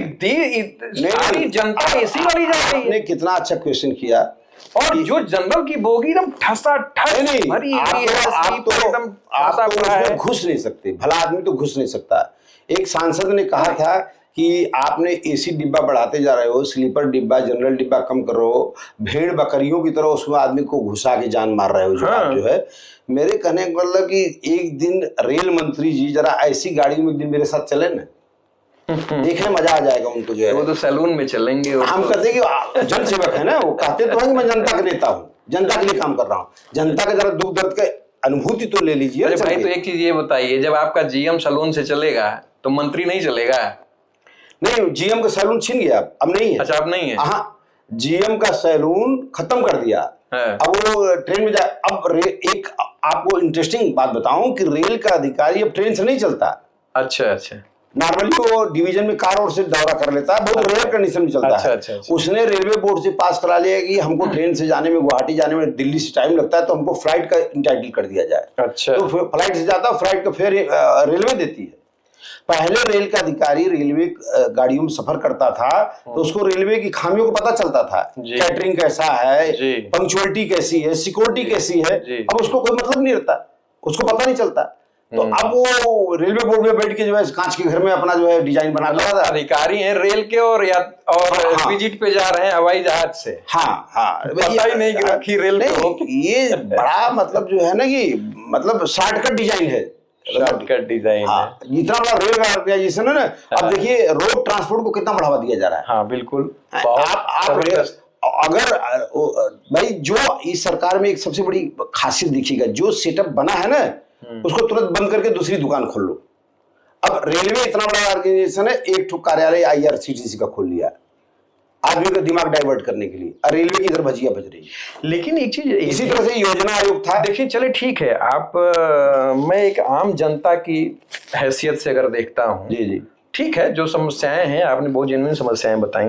S1: सारी जनता एसी वाली जा रही है।
S2: कितना अच्छा क्वेश्चन किया।
S1: और जो जनरल की बोगी एकदम ठसा ठस भरी हुई है,
S2: आप तो घुस नहीं सकते, भला आदमी तो घुस नहीं सकता। एक सांसद ने कहा था कि आपने एसी डिब्बा बढ़ाते जा रहे हो, स्लीपर डिब्बा, जनरल डिब्बा कम कर रहे हो, भेड़ बकरियों की तरह उसमें आदमी को घुसा के जान मार रहे हो। जो है मेरे कहने का मतलब कि एक दिन रेल मंत्री जी जरा ऐसी गाड़ी में एक दिन मेरे साथ चले ना, देखने मजा आ जाएगा उनको। जो है वो
S1: तो सैलून में चलेंगे।
S2: हम कहते कि जन सेवक है ना, वो कहते तो है कि मैं जनता का नेता हूँ, जनता के लिए काम कर रहा हूँ, जनता का जरा दुख दर्द का अनुभूति तो ले लीजिए।
S1: अरे भाई, तो एक चीज ये बताइए, जब आपका जीएम सैलून से चलेगा तो मंत्री नहीं चलेगा? नहीं,
S2: जीएम का सैलून छीन गया, अब नहीं है।
S1: अच्छा, अब नहीं है?
S2: हाँ, जीएम का सैलून खत्म कर दिया। अब वो ट्रेन में जाए। अब एक आपको इंटरेस्टिंग बात बताऊं कि रेल का अधिकारी अब ट्रेन से नहीं चलता।
S1: अच्छा।
S2: नॉर्मली वो डिवीजन में कार और से दौरा कर लेता है, बहुत रेयर कंडीशन में चलता है। अच्छा। उसने रेलवे बोर्ड से पास करा लिया कि हमको ट्रेन से जाने में, गुवाहाटी जाने में दिल्ली से टाइम लगता है, तो हमको फ्लाइट का इंटाइटल कर दिया जाए। अच्छा। तो फ्लाइट से जाता, फ्लाइट का फेयर रेलवे देती है। पहले रेल का अधिकारी रेलवे गाड़ियों में सफर करता था तो उसको रेलवे की खामियों को पता चलता था, कैटरिंग कैसा है, पंक्चुअलिटी कैसी है, सिक्योरिटी कैसी है। अब उसको कोई मतलब नहीं रहता, उसको पता नहीं चलता। तो अब वो रेलवे बोर्ड में बैठ के जो है कांच के घर में अपना जो है डिजाइन बना रहा था।
S1: अधिकारी हैं रेल के और विजिट पे जा रहे हैं हवाई जहाज से।
S2: हाँ,
S1: पता ही नहीं कि रेल
S2: ये बड़ा मतलब जो है ना कि मतलब शॉर्टकट डिजाइन है,
S1: शॉर्टकट डिजाइन है।
S2: जितना बड़ा रेल ऑर्गेनाइजेशन है ना, अब देखिए रोड ट्रांसपोर्ट को कितना बढ़ावा दिया जा रहा है।
S1: हाँ बिल्कुल।
S2: आप अगर भाई जो इस सरकार में एक सबसे बड़ी खासियत देखिएगा, जो सेटअप बना है ना उसको तुरंत बंद करके दूसरी दुकान खोल लो। अब रेलवे इतना बड़ा ऑर्गेनाइजेशन है, एक ठो कार्यालय आईआरसीटीसी का खोल लिया आदमी का दिमाग डाइवर्ट करने के लिए, रेलवे की इधर भजिया बज रही है।
S1: लेकिन एक चीज,
S2: इसी तरह से योजना आयोग था।
S1: देखिए, चले ठीक है, आप मैं एक आम जनता की हैसियत से अगर देखता हूँ,
S2: जी
S1: ठीक है, जो समस्याएं हैं आपने बहुत जेन्युइन समस्याएं बताई,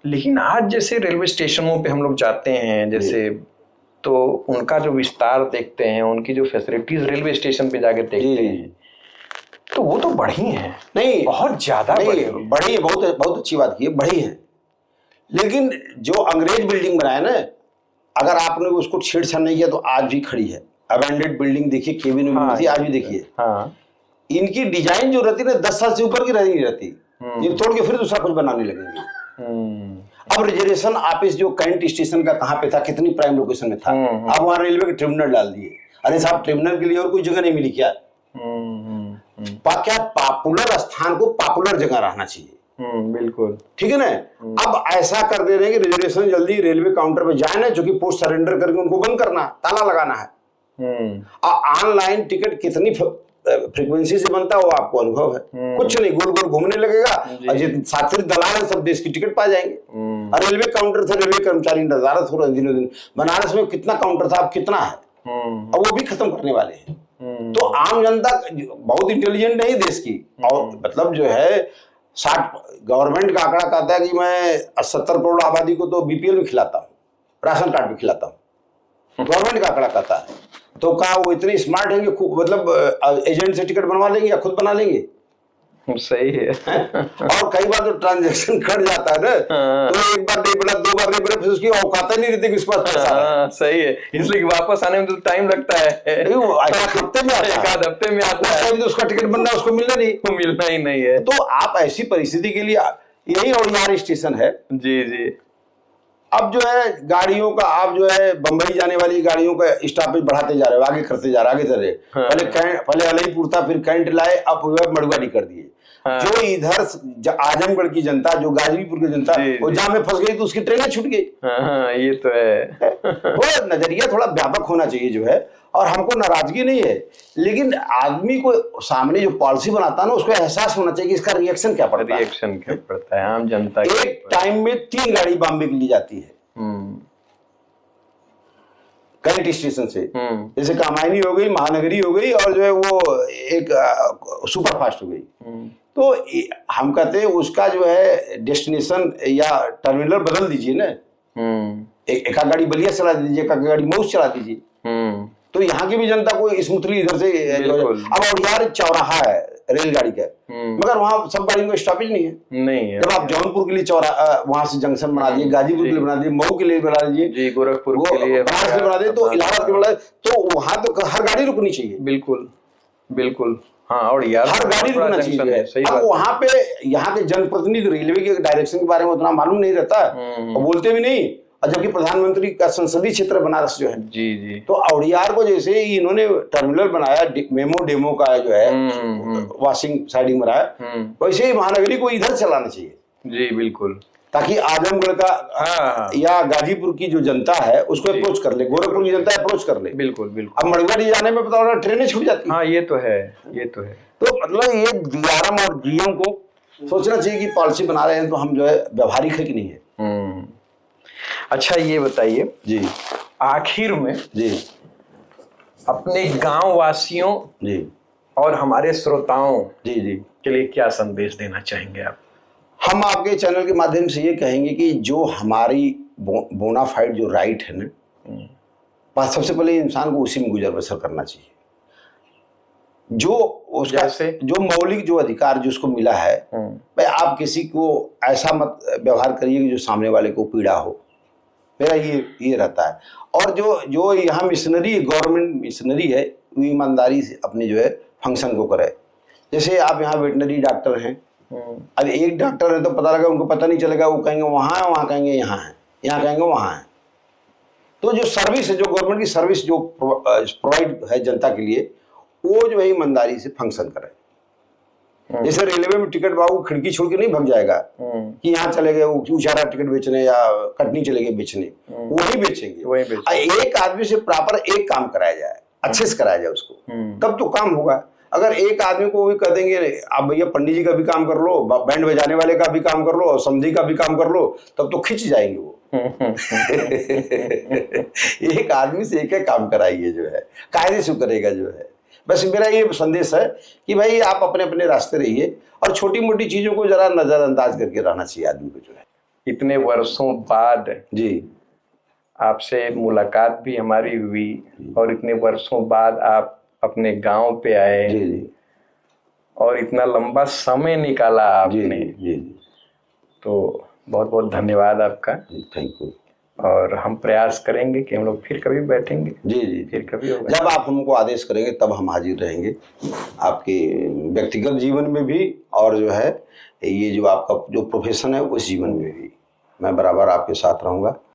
S1: लेकिन आज जैसे रेलवे स्टेशनों पे हम लोग जाते हैं जैसे, तो उनका जो विस्तार देखते हैं, उनकी जो फैसिलिटीज रेलवे स्टेशन पे जाके देखते हैं, तो वो तो बढ़ी हैं।
S2: नहीं,
S1: बहुत ज्यादा बढ़ी
S2: है, बहुत अच्छी बात की है, बढ़ी है। लेकिन जो अंग्रेज बिल्डिंग बनाया ना, अगर आपने उसको छेड़छाड़ नहीं किया तो आज भी खड़ी है। अबैंडेड बिल्डिंग देखिए, केबिन में थी, आज भी देखिए। इनकी डिजाइन जो रहती है ना 10 साल से ऊपर की नहीं रहती, ये तोड़ के फिर दूसरा कुछ बनाने लगेंगे। अब रिजर्वेशन ऑफिस जो कैंट स्टेशन का कहाँ पे था, कितनी प्राइम लोकेशन में था, अब वहां रेलवे के ट्रिब्यूनल डाल दिए। अरे साहब, ट्रिब्यूनल के लिए और कोई जगह नहीं मिली क्या? क्या पॉपुलर स्थान को पॉपुलर जगह रहना चाहिए।
S1: बिल्कुल।
S2: ठीक है ना। अब ऐसा कर दे रहे हैं कि रिजर्वेशन जल्दी रेलवे काउंटर पे जाए ना, जो कि पोस्ट सरेंडर करके उनको बंद करना, ताला लगाना है। ऑनलाइन टिकट कितनी फ्रीक्वेंसी से बनता है वो आपको अनुभव है। कुछ नहीं, गोल गोल घूमने लगेगा और जो साथी दलाल है सब देश की टिकट पा जाएंगे। और रेलवे काउंटर थे, रेलवे कर्मचारी नजारत हो रहे दिनों दिन। बनारस में कितना काउंटर था, अब कितना है, अब वो भी खत्म करने वाले हैं। तो आम जनता बहुत इंटेलिजेंट नहीं देश की, और मतलब जो है 60 गवर्नमेंट का आंकड़ा कहता है कि मैं 70 करोड़ आबादी को तो बीपीएल भी खिलाता हूँ, राशन कार्ड भी खिलाता हूँ, गवर्नमेंट का आंकड़ा कहता है। तो क्या वो इतने स्मार्ट हैं कि मतलब एजेंट से टिकट बनवा लेंगे या खुद बना लेंगे?
S1: सही है।
S2: और कई बार तो ट्रांजैक्शन कट जाता है ना, तो एक बार नहीं बना, 2 बार नहीं बना, फिर उसकी औकात ही नहीं रहती कि उसके पास पैसा है।
S1: सही है, इसलिए वापस आने में तो टाइम लगता है।
S2: हफ्ते में आता है,
S1: 1 आध हफ्ते में आता है,
S2: तो उसका टिकट बनना उसको मिलना नहीं,
S1: वो मिलना ही नहीं है।
S2: तो आप ऐसी परिस्थिति के लिए यही औलियार स्टेशन है।
S1: जी जी।
S2: अब जो है गाड़ियों का, आप जो है बंबई जाने वाली गाड़ियों का स्टॉपेज बढ़ाते जा रहे हो, आगे करते जा रहे, आगे चल रहे। पहले अलीपुर था, फिर कैंट लाए, अब मड़ुआडी कर दिए। जो इधर आजमगढ़ की जनता, जो गाजीपुर की जनता, वो जाम में फंस गई तो उसकी ट्रेनें छूट गई।
S1: ये तो है।
S2: वो नजरिया थोड़ा व्यापक होना चाहिए जो है, और हमको नाराजगी नहीं है, लेकिन आदमी को सामने जो पॉलिसी बनाता है ना, उसको एहसास होना चाहिए कि इसका रिएक्शन क्या पड़ता है।
S1: रिएक्शन क्या पड़ता है आम जनता।
S2: एक टाइम में 3 गाड़ी बॉम्बे की ली जाती है कैंट स्टेशन से, जैसे कामायनी हो गई, महानगरी हो गई, और जो है वो एक सुपर फास्ट हो गई। तो हम कहते हैं उसका जो है डेस्टिनेशन या टर्मिनल बदल दीजिए ना। एक गाड़ी बलिया चला दीजिए, एक गाड़ी मऊ चला दीजिए, तो यहाँ की भी जनता को स्मूथली इधर से। अब और यार चौराहा है रेलगाड़ी का, मगर वहाँ सब गाड़ियों का स्टॉपेज नहीं है। जब आप जौनपुर के लिए चौराहा, वहां से जंक्शन बना दिए, गाजीपुर के लिए बना दिए, मऊ के लिए बना दीजिए,
S1: गोरखपुर के लिए
S2: बना दिए, तो इलाहाबाद के बना, तो वहां तो हर गाड़ी रुकनी चाहिए।
S1: बिल्कुल बिल्कुल। हाँ, और यार
S2: हर गाड़ी रुकना चाहिए। अब वहां पे यहाँ के जनप्रतिनिधि रेलवे के डायरेक्शन के बारे में उतना मालूम नहीं रहता, और बोलते भी नहीं, और जबकि प्रधानमंत्री का संसदीय क्षेत्र बनारस जो है।
S1: जी जी।
S2: तो औड़ियार को जैसे इन्होंने टर्मिनल बनाया, मेमो डेमो का जो है वॉशिंग साइडिंग बनाया, वैसे ही महानगरी को इधर चलाना चाहिए।
S1: जी बिल्कुल,
S2: ताकि आजमगढ़ का या गाजीपुर की जो जनता है उसको अप्रोच कर ले, गोरखपुर की जनता अप्रोच कर ले।
S1: बिल्कुल बिल्कुल।
S2: अब मड़ुआडी जाने में पता होगा ट्रेनें छूट जाती।
S1: हाँ, ये तो है, ये तो है।
S2: तो मतलब ये डीआरएम और डीएम को सोचना चाहिए कि पॉलिसी बना रहे हैं तो हम जो है व्यवहारिक है कि नहीं है।
S1: अच्छा, ये बताइए
S2: जी,
S1: आखिर में
S2: जी
S1: अपने गांव वासियों
S2: जी
S1: और हमारे श्रोताओं
S2: जी जी
S1: के लिए क्या संदेश देना चाहेंगे आप?
S2: हम आपके चैनल के माध्यम से ये कहेंगे कि जो हमारी बोनाफाइड जो राइट है ना, सबसे पहले इंसान को उसी में गुजर बसर करना चाहिए। जो उसका जो मौलिक जो अधिकार जो उसको मिला है, भाई आप किसी को ऐसा मत व्यवहार करिए कि जो सामने वाले को पीड़ा हो। मेरा ये रहता है। और जो यहाँ मिशनरी, गवर्नमेंट मिशनरी है, वो ईमानदारी से अपने जो है फंक्शन को करे। जैसे आप यहाँ वेटनरी डॉक्टर हैं, अब एक डॉक्टर है तो पता लगा, उनको पता नहीं चलेगा, वो कहेंगे वहाँ है, वहाँ कहेंगे यहाँ है, यहाँ कहेंगे वहाँ है। तो जो सर्विस है, जो गवर्नमेंट की सर्विस जो प्रोवाइड है जनता के लिए, वो जो है ईमानदारी से फंक्शन करे। जैसे रेलवे में टिकट बाबू खिड़की छोड़ के नहीं भाग जाएगा कि यहाँ चले गए ऊंचारा टिकट बेचने या कटनी चले गए बेचने, वही बेचेंगे। एक आदमी से प्रॉपर एक काम कराया जाए, अच्छे से कराया जाए उसको, तब तो काम होगा। अगर एक आदमी को भी कह देंगे आप भैया पंडित जी का भी काम कर लो, बैंड बजाने वाले का भी काम कर लो, और समधी का भी काम कर लो, तब तो खिंच जाएंगे वो। एक आदमी से एक काम कराइए, जो है कायदे से करेगा जो है। बस मेरा ये संदेश है कि भाई आप अपने अपने रास्ते रहिए, और छोटी मोटी चीजों को जरा नजरअंदाज करके रहना चाहिए आदमी को जो है।
S1: इतने वर्षों बाद
S2: जी
S1: आपसे मुलाकात भी हमारी हुई, और इतने वर्षों बाद आप अपने गांव पे आए,
S2: जी,
S1: और इतना लंबा समय निकाला आपने।
S2: जी,
S1: तो बहुत बहुत धन्यवाद आपका।
S2: Thank you.
S1: और हम प्रयास करेंगे कि हम लोग फिर कभी बैठेंगे।
S2: जी,
S1: फिर कभी होगा।
S2: जब आप हमको आदेश करेंगे तब हम हाजिर रहेंगे, आपके व्यक्तिगत जीवन में भी, और जो है ये जो आपका जो प्रोफेशन है उस जीवन में भी मैं बराबर आपके साथ रहूँगा।